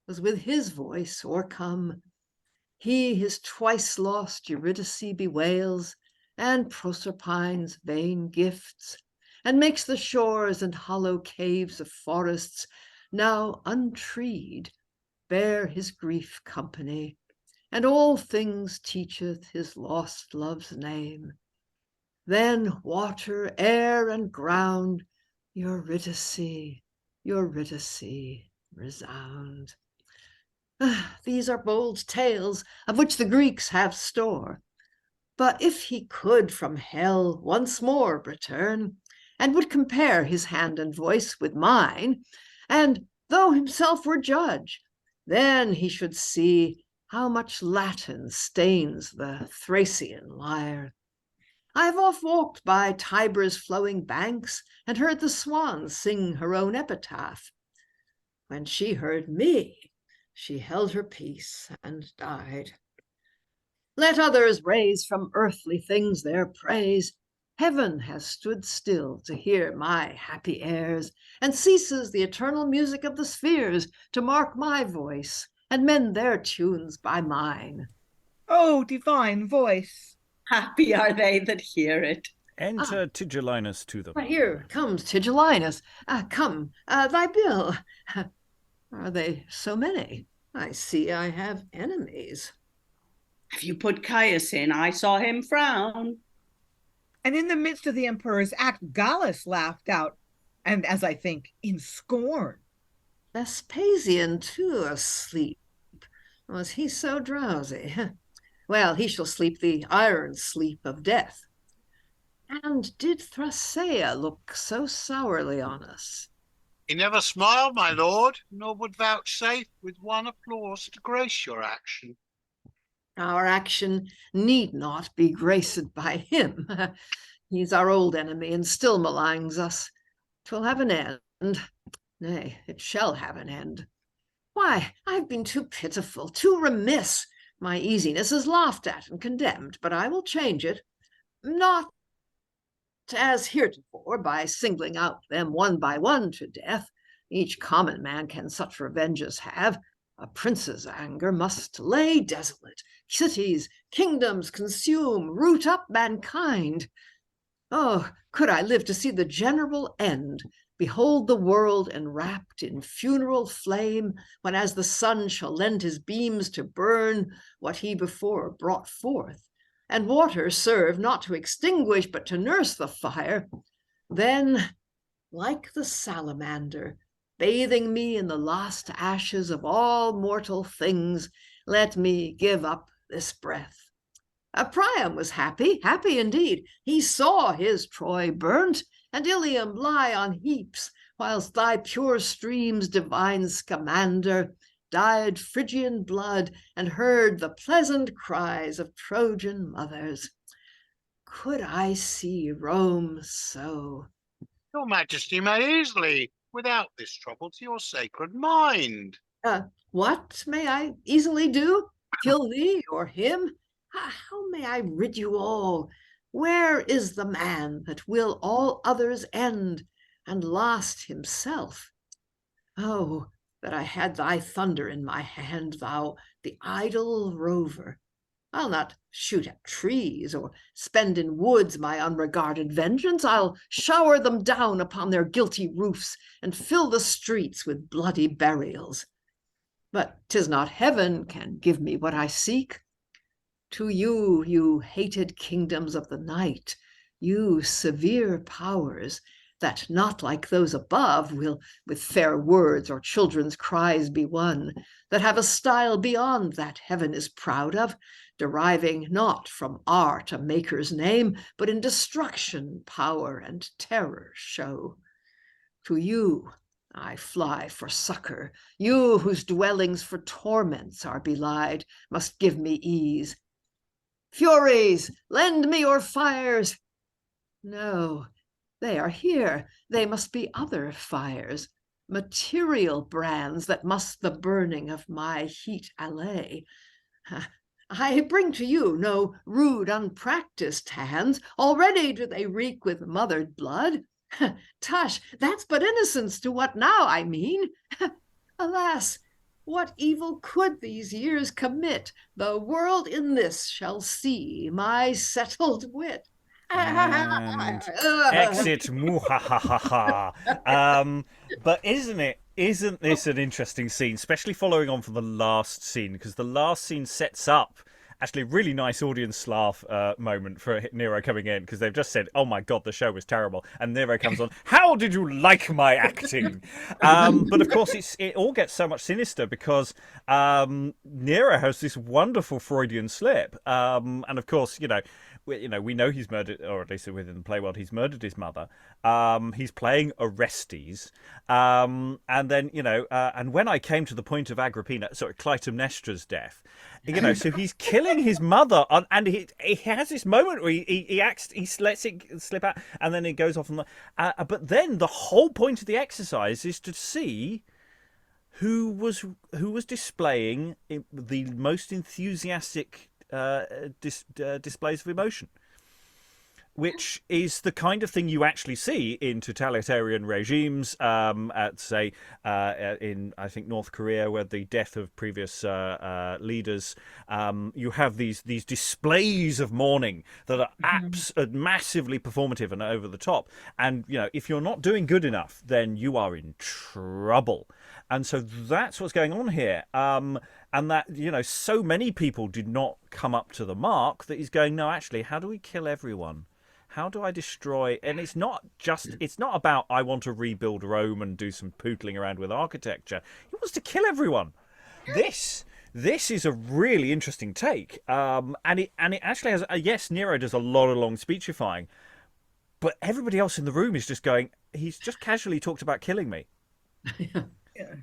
was with his voice o'ercome. He his twice lost Eurydice bewails, and Proserpine's vain gifts, and makes the shores and hollow caves of forests, now untreed, bear his grief company, and all things teacheth his lost love's name. Then water, air, and ground, Eurydice, Eurydice, resound. These are bold tales, of which the Greeks have store. But if he could from hell once more return, and would compare his hand and voice with mine, and though himself were judge, then he should see how much Latin stains the Thracian lyre. I have oft walked by Tiber's flowing banks, and heard the swan sing her own epitaph. When she heard me, she held her peace and died. Let others raise from earthly things their praise. Heaven has stood still to hear my happy airs, and ceases the eternal music of the spheres to mark my voice, and mend their tunes by mine. Oh, divine voice! Happy are they that hear it. Enter Tigellinus to them. Here comes Tigellinus. Come, thy bill. Are they so many? I see I have enemies. If you put Caius in, I saw him frown. And in the midst of the emperor's act, Gallus laughed out, and as I think, in scorn. Vespasian too asleep. Was he so drowsy? Well, he shall sleep the iron sleep of death. And did Thrasea look so sourly on us? He never smiled, my lord, nor would vouchsafe with one applause to grace your action. Our action need not be graced by him. He's our old enemy, and still maligns us. 'Twill have an end. Nay, it shall have an end. Why, I've been too pitiful, too remiss. My easiness is laughed at and condemned, but I will change it. Not as heretofore, by singling out them one by one to death. Each common man can such revenges have. A prince's anger must lay desolate, cities, kingdoms consume, root up mankind. Oh, could I live to see the general end, behold the world enwrapped in funeral flame, when as the sun shall lend his beams to burn what he before brought forth, and water serve not to extinguish but to nurse the fire, then, like the salamander, bathing me in the last ashes of all mortal things, let me give up this breath. Priam was happy, happy indeed. He saw his Troy burnt, and Ilium lie on heaps, whilst thy pure streams, divine Scamander, dyed Phrygian blood, and heard the pleasant cries of Trojan mothers. Could I see Rome so? Your majesty may easily, without this trouble to your sacred mind. What may I easily do? Kill thee or him? How may I rid you all? Where is the man that will all others end, and last himself? Oh, that I had thy thunder in my hand, thou the idle rover. I'll not shoot at trees, or spend in woods my unregarded vengeance. I'll shower them down upon their guilty roofs, and fill the streets with bloody burials. But 'tis not heaven can give me what I seek. To you, you hated kingdoms of the night, you severe powers, that not like those above will with fair words or children's cries be won, that have a style beyond that heaven is proud of, deriving not from art a maker's name, but in destruction power and terror show. To you I fly for succor. You whose dwellings for torments are belied must give me ease. Furies, lend me your fires. No, they are here. They must be other fires, material brands that must the burning of my heat allay. I bring to you no rude, unpracticed hands. Already do they reek with mothered blood. Tush, that's but innocence to what now I mean. Alas, What evil could these years commit? The world in this shall see my settled wit. And exit muhahaha. But isn't this an interesting scene, especially following on from the last scene, because the last scene sets up actually a really nice audience laugh moment for Nero coming in, because they've just said, oh my god, the show was terrible, and Nero comes on, how did you like my acting? But of course it all gets so much sinister because Nero has this wonderful Freudian slip, and of course we know he's murdered, or at least within the play world, he's murdered his mother. He's playing Orestes. And then, and when I came to the point of Clytemnestra's death, so he's killing his mother, and he has this moment where he lets it slip out, and then it goes off. But then the whole point of the exercise is to see who was displaying the most enthusiastic displays of emotion, which is the kind of thing you actually see in totalitarian regimes, at say in I think North Korea, where the death of previous leaders, you have these displays of mourning that are massively performative and over the top, and if you're not doing good enough, then you are in trouble. And so that's what's going on here. And that, so many people did not come up to the mark that he's going, no, actually, how do we kill everyone? How do I destroy? And it's not about, I want to rebuild Rome and do some pootling around with architecture. He wants to kill everyone. This is a really interesting take. And it actually has, yes, Nero does a lot of long speechifying, but everybody else in the room is just going, he's just casually talked about killing me.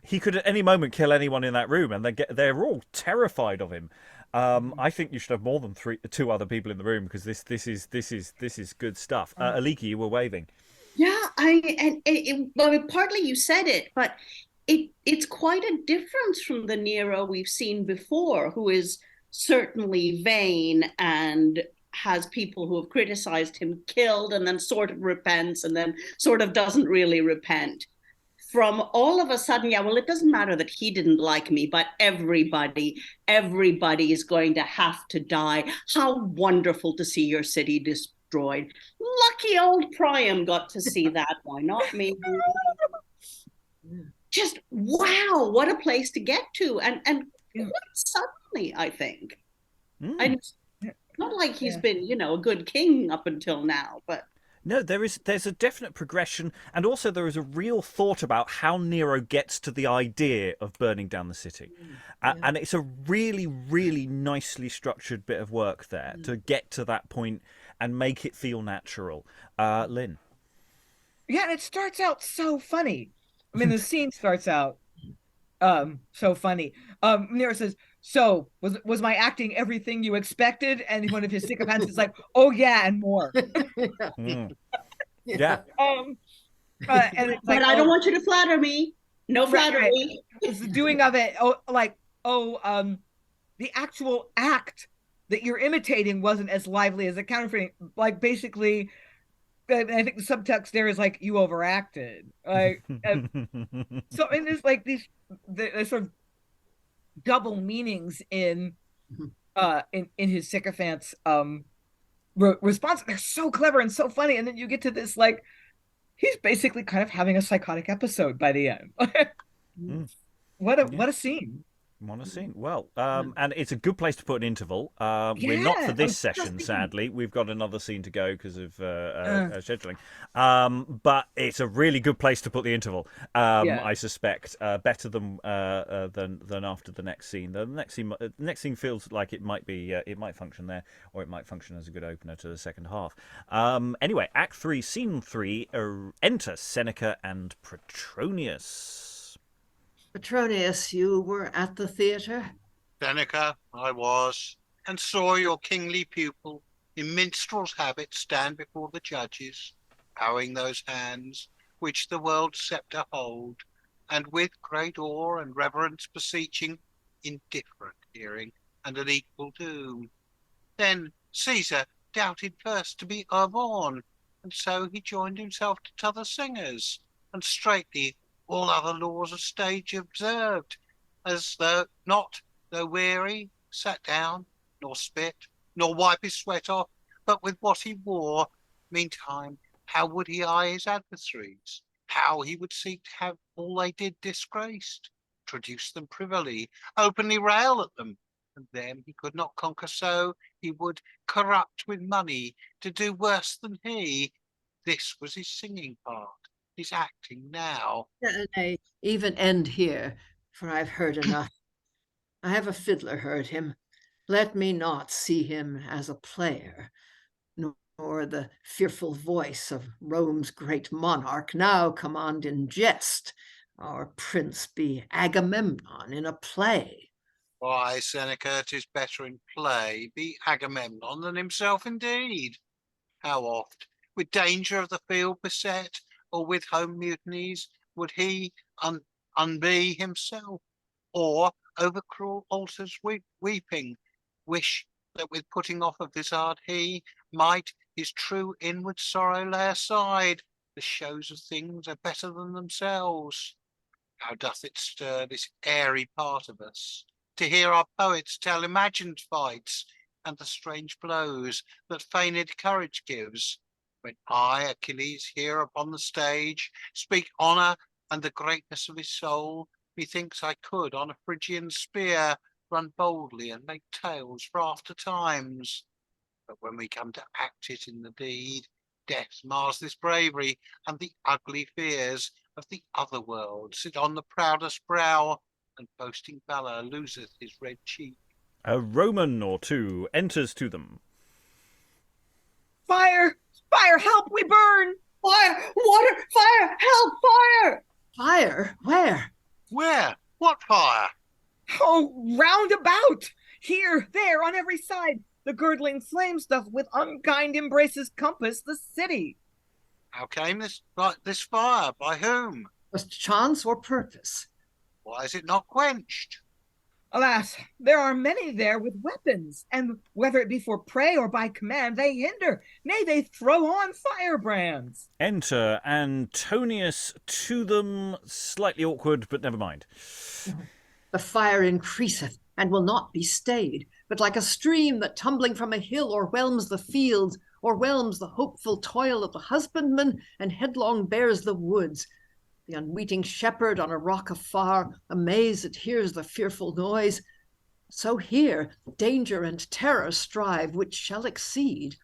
He could at any moment kill anyone in that room, and they're all terrified of him. I think you should have more than two other people in the room, because this is good stuff. Aliki, you were waving. Yeah, partly you said it, but it's quite a difference from the Nero we've seen before, who is certainly vain and has people who have criticized him killed, and then sort of repents, and then sort of doesn't really repent. From all of a sudden, it doesn't matter that he didn't like me, but everybody is going to have to die. How wonderful to see your city destroyed. Lucky old Priam got to see that. Why not me? Just, wow, what a place to get to. And quite suddenly, I think. And it's not like he's been, a good king up until now, but... No, there's a definite progression, and also there is a real thought about how Nero gets to the idea of burning down the city. And it's a really, really nicely structured bit of work there to get to that point and make it feel natural. Lynn? Yeah, and it starts out so funny. I mean, the scene starts out so funny. Nero says, so was my acting everything you expected? And one of his sycophants is like, oh yeah, and more. Yeah. And it's like, but I don't want you to flatter me. No flattery. Right. It's the doing of it. The actual act that you're imitating wasn't as lively as the counterfeiting. Like, basically, I think the subtext there is like, you overacted. Like, so, and there's like these sort of double meanings in his sycophants response. They're so clever and so funny, and then you get to this, like, he's basically kind of having a psychotic episode by the end. What a scene. Want to see? Well, and it's a good place to put an interval. We're not for this session, sadly. We've got another scene to go because of scheduling. But it's a really good place to put the interval. I suspect better than after the next scene. The next scene feels like it might function there, or it might function as a good opener to the second half. Anyway, Act 3, Scene 3. Enter Seneca and Petronius. Petronius, you were at the theatre? Seneca, I was, and saw your kingly pupil in minstrel's habit stand before the judges, bowing those hands which the world's sceptre hold, and with great awe and reverence beseeching indifferent hearing and an equal doom. Then Caesar doubted first to be Avon, and so he joined himself to t'other singers, and straightly all other laws of stage observed, as though not, though weary, sat down, nor spit, nor wipe his sweat off, but with what he wore. Meantime, how would he eye his adversaries? How he would seek to have all they did disgraced, traduce them privily, openly rail at them, and them he could not conquer, so he would corrupt with money to do worse than he. This was his singing part, his acting now. Nay, even end here, for I've heard enough. I have a fiddler heard him. Let me not see him as a player, nor the fearful voice of Rome's great monarch now command in jest. Our prince be Agamemnon in a play. Why, Seneca, 'tis better in play be Agamemnon than himself indeed. How oft, with danger of the field beset, or with home mutinies, would he unbe himself, or over cruel altars weeping, wish that with putting off of vizard he might his true inward sorrow lay aside. The shows of things are better than themselves. How doth it stir this airy part of us, to hear our poets tell imagined fights, and the strange blows that feigned courage gives. When I, Achilles, here upon the stage, speak honour and the greatness of his soul, methinks I could on a Phrygian spear run boldly and make tales for after times. But when we come to act it in the deed, death mars this bravery, and the ugly fears of the other world sit on the proudest brow, and boasting valour loseth his red cheek. A Roman or two enters to them. Fire! Fire! Help! We burn! Fire! Water! Fire! Help! Fire! Fire? Where? Where? What fire? Oh, round about! Here, there, on every side! The girdling flames doth with unkind embraces compass the city. How came this fire? By whom? Was chance or purpose? Why is it not quenched? Alas, there are many there with weapons, and whether it be for prey or by command, they hinder, nay, they throw on firebrands. Enter Antonius to them, slightly awkward, but never mind. The fire increaseth, and will not be stayed, but like a stream that tumbling from a hill o'erwhelms the fields, o'erwhelms the hopeful toil of the husbandman, and headlong bears the woods. The unweeting shepherd on a rock afar, amazed at hears the fearful noise. So here danger and terror strive, which shall exceed.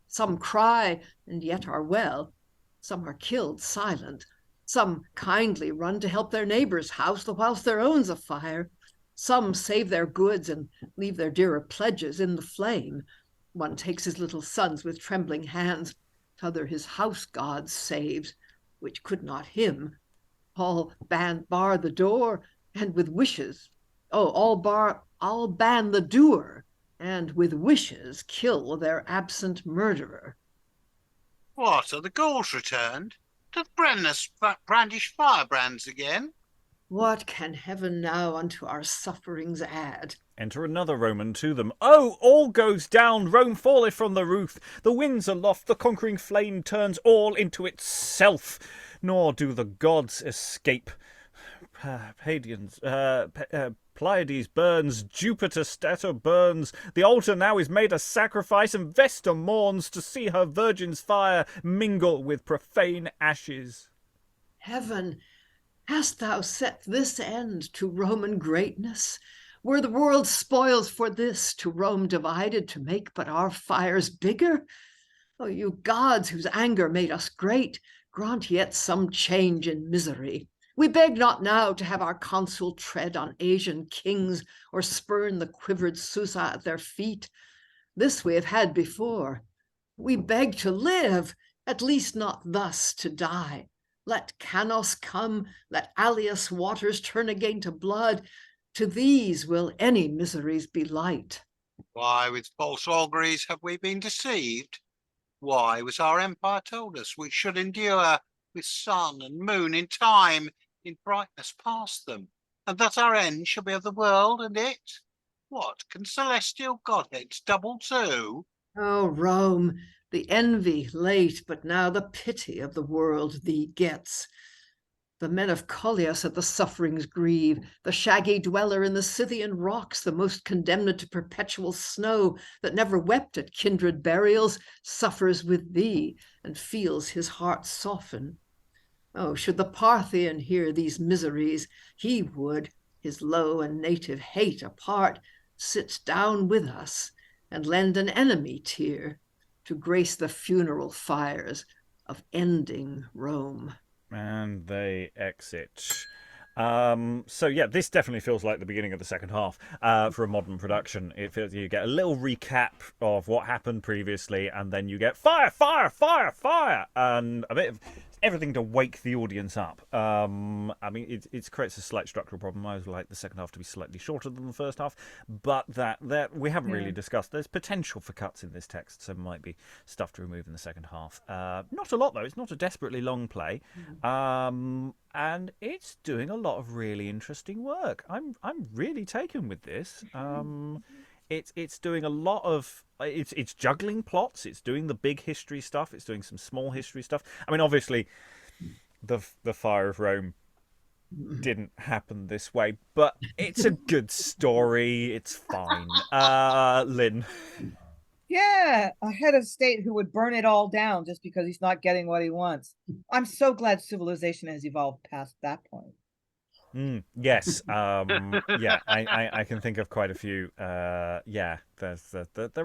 Some cry, and yet are well. Some are killed silent. Some kindly run to help their neighbour's house, the whilst their own's afire. Some save their goods and leave their dearer pledges in the flame. One takes his little sons with trembling hands, t'other his house gods saves, which could not him. All bar the door, and with wishes, all ban the doer, and with wishes kill their absent murderer. What, are the Gauls returned? Doth Brennus brandish firebrands again? What can heaven now unto our sufferings add? Enter another Roman to them. Oh, all goes down, Rome falleth from the roof. The winds aloft, the conquering flame turns all into itself. Nor do the gods escape. Pleiades burns, Jupiter Stator burns. The altar now is made a sacrifice, and Vesta mourns to see her virgin's fire mingle with profane ashes. Heaven, hast thou set this end to Roman greatness? Were the world's spoils for this to Rome divided, to make but our fires bigger? O you gods whose anger made us great, grant yet some change in misery. We beg not now to have our consul tread on Asian kings, or spurn the quivered Susa at their feet. This we have had before. We beg to live, at least not thus to die. Let Canos come, let Alius waters turn again to blood. To these will any miseries be light. Why, with false auguries have we been deceived? Why was our empire told us we should endure with sun and moon in time, in brightness past them, and that our end shall be of the world and it? What, can celestial godheads double too? O Rome, the envy late, but now the pity of the world thee gets. The men of Collias at the sufferings grieve, the shaggy dweller in the Scythian rocks, the most condemned to perpetual snow, that never wept at kindred burials, suffers with thee, and feels his heart soften. Oh, should the Parthian hear these miseries, he would, his low and native hate apart, sit down with us and lend an enemy tear to grace the funeral fires of ending Rome. And they exit. So yeah, this definitely feels like the beginning of the second half for a modern production. It feels you get a little recap of what happened previously, and then you get fire, fire, fire, fire, and a bit of everything to wake the audience up. I mean, it creates a slight structural problem. I would like the second half to be slightly shorter than the first half, but that we haven't really discussed. There's potential for cuts in this text, so might be stuff to remove in the second half. Not a lot though. It's not a desperately long play, and it's doing a lot of really interesting work. I'm really taken with this. It's doing a lot of it's juggling plots. It's doing the big history stuff. It's doing some small history stuff. I mean, obviously, the fire of Rome didn't happen this way, but it's a good story. It's fine. Lynn. Yeah, a head of state who would burn it all down just because he's not getting what he wants. I'm so glad civilization has evolved past that point. Yes. Yeah, I can think of quite a few. Yeah, there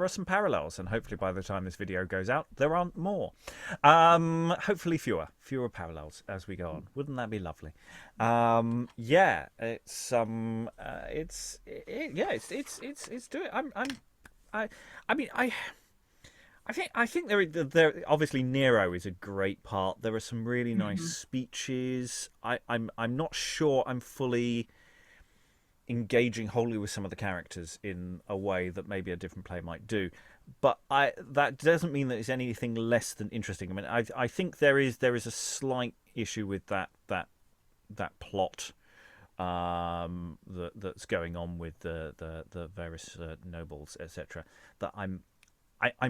are some parallels, and hopefully by the time this video goes out, there aren't more. Hopefully fewer parallels as we go on. Wouldn't that be lovely? Yeah, it's doing. I think there obviously Nero is a great part. There are some really nice speeches. I'm not sure I'm fully engaging wholly with some of the characters in a way that maybe a different play might do. But that doesn't mean that it's anything less than interesting. I mean, I think there is a slight issue with that plot that's going on with the various nobles, etc. That I'm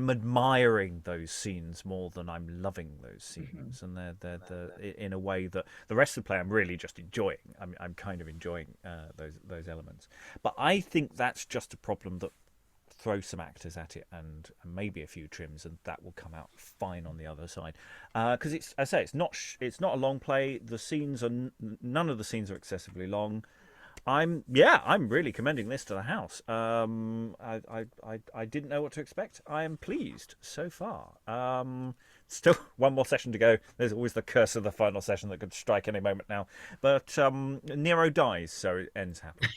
admiring those scenes more than I'm loving those scenes, and they're in a way that the rest of the play I'm really just enjoying. I'm kind of enjoying those elements, but I think that's just a problem that throw some actors at it and maybe a few trims, and that will come out fine on the other side. Because it's not a long play. The scenes are none of the scenes are excessively long. I'm really commending this to the house. I didn't know what to expect. I am pleased so far. Still one more session to go. There's always the curse of the final session that could strike any moment now. But Nero dies, so it ends happily.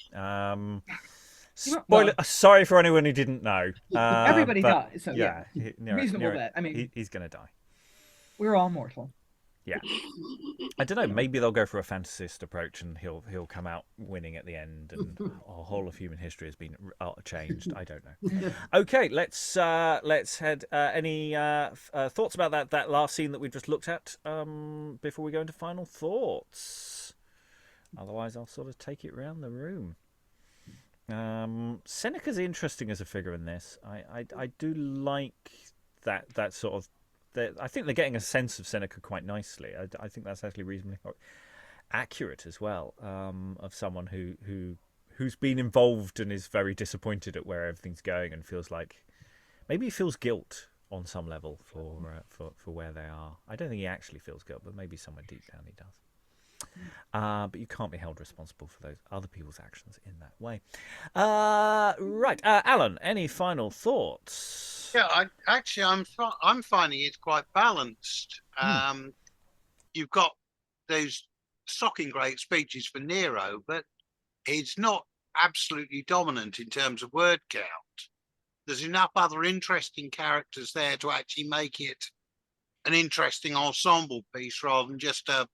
Spoiler. Sorry for anyone who didn't know. Everybody dies. So yeah, reasonable bet. I mean, he's going to die. We're all mortal. Yeah, I don't know. Maybe they'll go for a fantasist approach, and he'll come out winning at the end, and a whole of human history has been changed. I don't know. Okay, let's head. Any thoughts about that last scene that we just looked at before we go into final thoughts? Otherwise, I'll sort of take it round the room. Seneca's interesting as a figure in this. I do like that sort of. I think they're getting a sense of Seneca quite nicely. I think that's actually reasonably accurate as well, of someone who's been involved and is very disappointed at where everything's going and feels like maybe he feels guilt on some level for where they are. I don't think he actually feels guilt, but maybe somewhere deep down he does. But you can't be held responsible for those other people's actions in that way. Right, Alan, any final thoughts? Yeah, I'm finding it quite balanced. You've got those shocking great speeches for Nero, but it's not absolutely dominant in terms of word count. There's enough other interesting characters there to actually make it an interesting ensemble piece rather than just a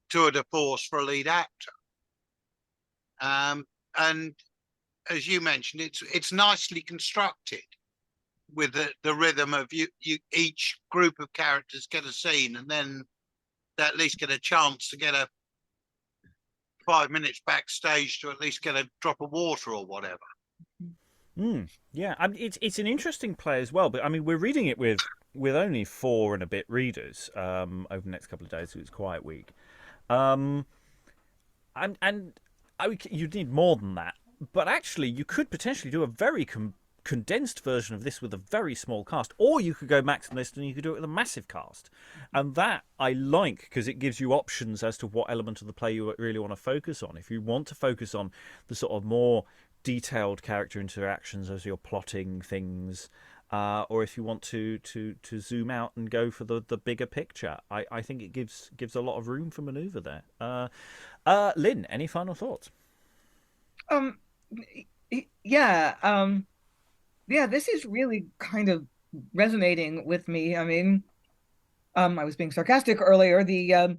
tour de force for a lead actor. And as you mentioned, it's nicely constructed with the rhythm of you each group of characters get a scene, and then they at least get a chance to get a 5 minutes backstage to at least get a drop of water or whatever. Yeah, I mean, it's an interesting play as well. But I mean, we're reading it with only 4 and a bit readers over the next couple of days, so it's quiet week. And you need more than that. But actually, you could potentially do a very condensed version of this with a very small cast, or you could go maximalist and you could do it with a massive cast. And that I like, because it gives you options as to what element of the play you really want to focus on. If you want to focus on the sort of more detailed character interactions as you're plotting things, or if you want to zoom out and go for the bigger picture, I think it gives a lot of room for maneuver there. Lynn, any final thoughts? Yeah, this is really kind of resonating with me. I mean, I was being sarcastic earlier. The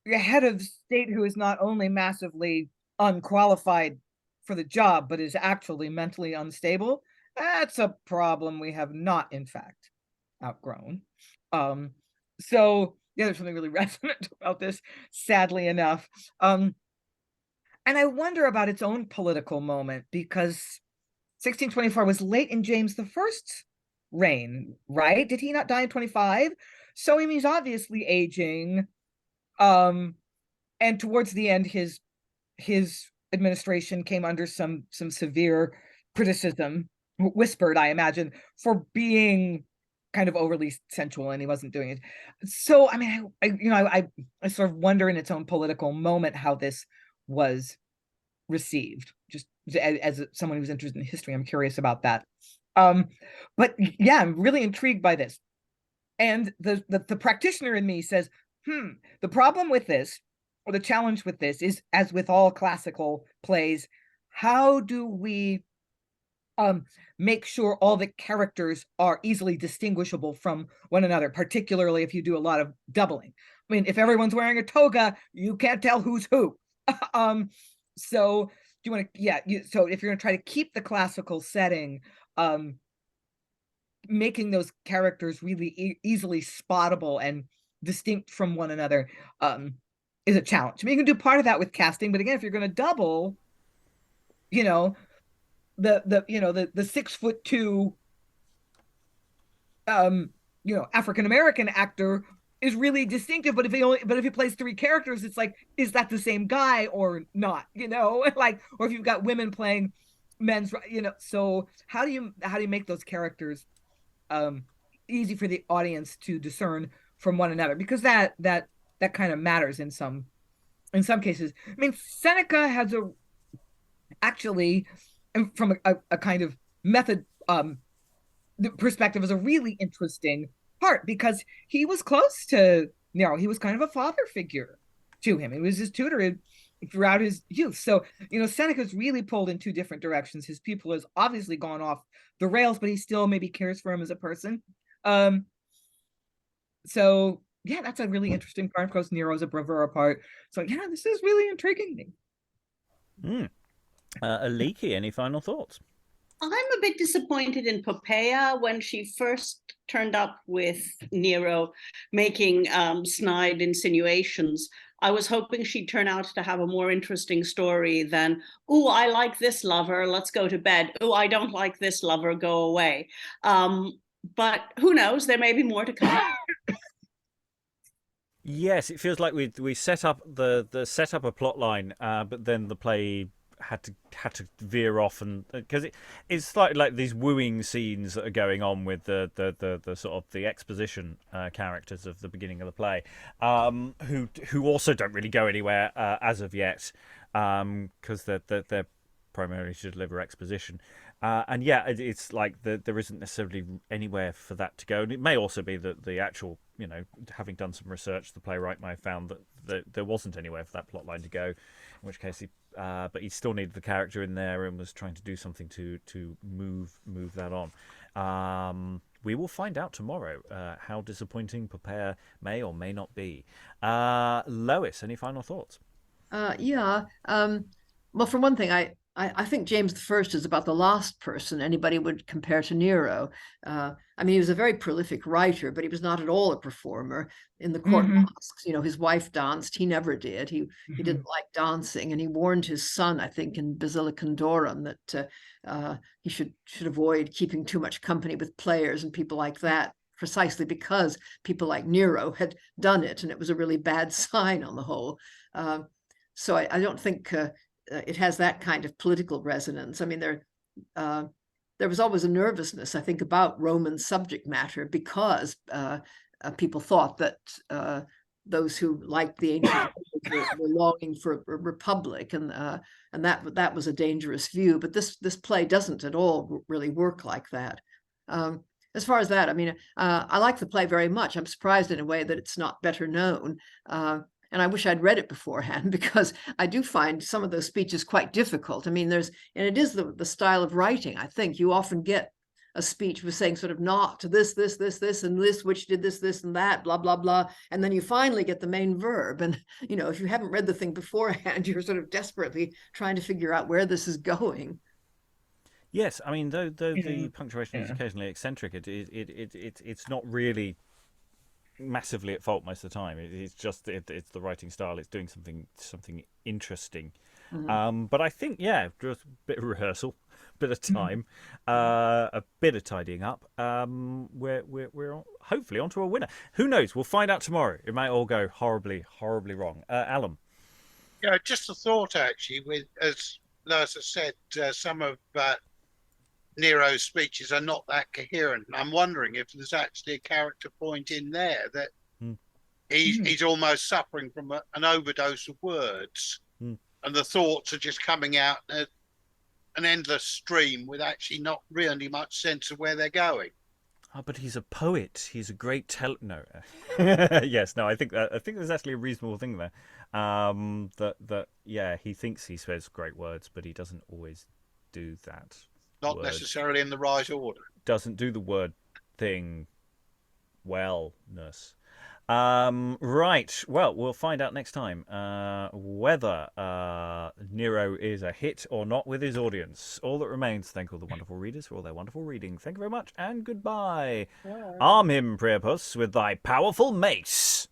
head of state who is not only massively unqualified for the job, but is actually mentally unstable, that's a problem we have not, in fact, outgrown. So yeah, there's something really resonant about this, sadly enough. And I wonder about its own political moment, because 1624 was late in James I's reign, right? Did he not die in 25? So he's obviously aging. And towards the end, his administration came under some severe criticism, whispered, I imagine, for being kind of overly sensual, and he wasn't doing it. So I mean, I sort of wonder in its own political moment how this was received. Just as someone who's interested in history, I'm curious about that. But yeah, I'm really intrigued by this. And the practitioner in me says, the problem with this, or the challenge with this, is, as with all classical plays, how do we make sure all the characters are easily distinguishable from one another, particularly if you do a lot of doubling. I mean, if everyone's wearing a toga, you can't tell who's who. So do you want to, so if you're going to try to keep the classical setting, making those characters really easily spottable and distinct from one another is a challenge. I mean, you can do part of that with casting, but again, if you're going to double, the 6'2", African-American actor is really distinctive, but if he plays 3 characters, it's like, is that the same guy or not? Like, or if you've got women playing men's, so how do you make those characters easy for the audience to discern from one another? Because that kind of matters in some cases. I mean, Seneca has actually, from a kind of method perspective, is a really interesting part, because he was close to Nero. He was kind of a father figure to him. He was his tutor throughout his youth. So, Seneca's really pulled in 2 different directions. His pupil has obviously gone off the rails, but he still maybe cares for him as a person. So yeah, that's a really interesting part. Of course, Nero's a bravura part. So yeah, this is really intriguing me. Aliki, any final thoughts? I'm a bit disappointed in Poppaea when she first turned up with Nero making snide insinuations. I was hoping she'd turn out to have a more interesting story than, "Oh, I like this lover, let's go to bed. Oh, I don't like this lover, go away." But who knows? There may be more to come. Yes, it feels like we set up set up a plot line, but then the play had to veer off, and because it's slightly like these wooing scenes that are going on with the sort of the exposition characters of the beginning of the play, who also don't really go anywhere as of yet, because they're primarily to deliver exposition. And yeah, it's like there isn't necessarily anywhere for that to go. And it may also be that the actual, having done some research, the playwright may have found that there wasn't anywhere for that plot line to go, in which case but he still needed the character in there and was trying to do something to move that on. We will find out tomorrow how disappointing Poppaea may or may not be. Lois, any final thoughts? Well, for one thing, I think James I is about the last person anybody would compare to Nero. I mean, he was a very prolific writer, but he was not at all a performer in the court masques. His wife danced. He never did. He didn't like dancing, and he warned his son, I think, in Basilicandorum that he should avoid keeping too much company with players and people like that, precisely because people like Nero had done it, and it was a really bad sign on the whole. So I don't think it has that kind of political resonance. I mean, there was always a nervousness, I think, about Roman subject matter because people thought that those who liked the ancient were longing for a republic, and that was a dangerous view. But this play doesn't at all really work like that. As far as that, I mean, I like the play very much. I'm surprised in a way that it's not better known. And I wish I'd read it beforehand, because I do find some of those speeches quite difficult. I mean, and it is the style of writing. I think you often get a speech with saying sort of not to this, and this, which did this, and that, blah, blah, blah. And then you finally get the main verb. And, if you haven't read the thing beforehand, you're sort of desperately trying to figure out where this is going. Yes, I mean, though the punctuation is occasionally eccentric, it's not really massively at fault most of the time. It's just it's the writing style. It's doing something interesting. Mm-hmm. But I think, just a bit of rehearsal, a bit of time, a bit of tidying up. We're hopefully onto a winner. Who knows? We'll find out tomorrow. It might all go horribly, horribly wrong. Alan. Yeah, just a thought actually. As Lois has said, some of Nero's speeches are not that coherent. I'm wondering if there's actually a character point in there that he's almost suffering from an overdose of words, and the thoughts are just coming out an endless stream with actually not really much sense of where they're going. Oh, but he's a poet. He's a great No. Yes, no, I think there's actually a reasonable thing there. He thinks he says great words, but he doesn't always do that. Not necessarily in the right order. Doesn't do the word thing wellness. Right. Well, we'll find out next time whether Nero is a hit or not with his audience. All that remains, thank all the wonderful readers for all their wonderful reading. Thank you very much, and goodbye. Arm him, Priapus, with thy powerful mace.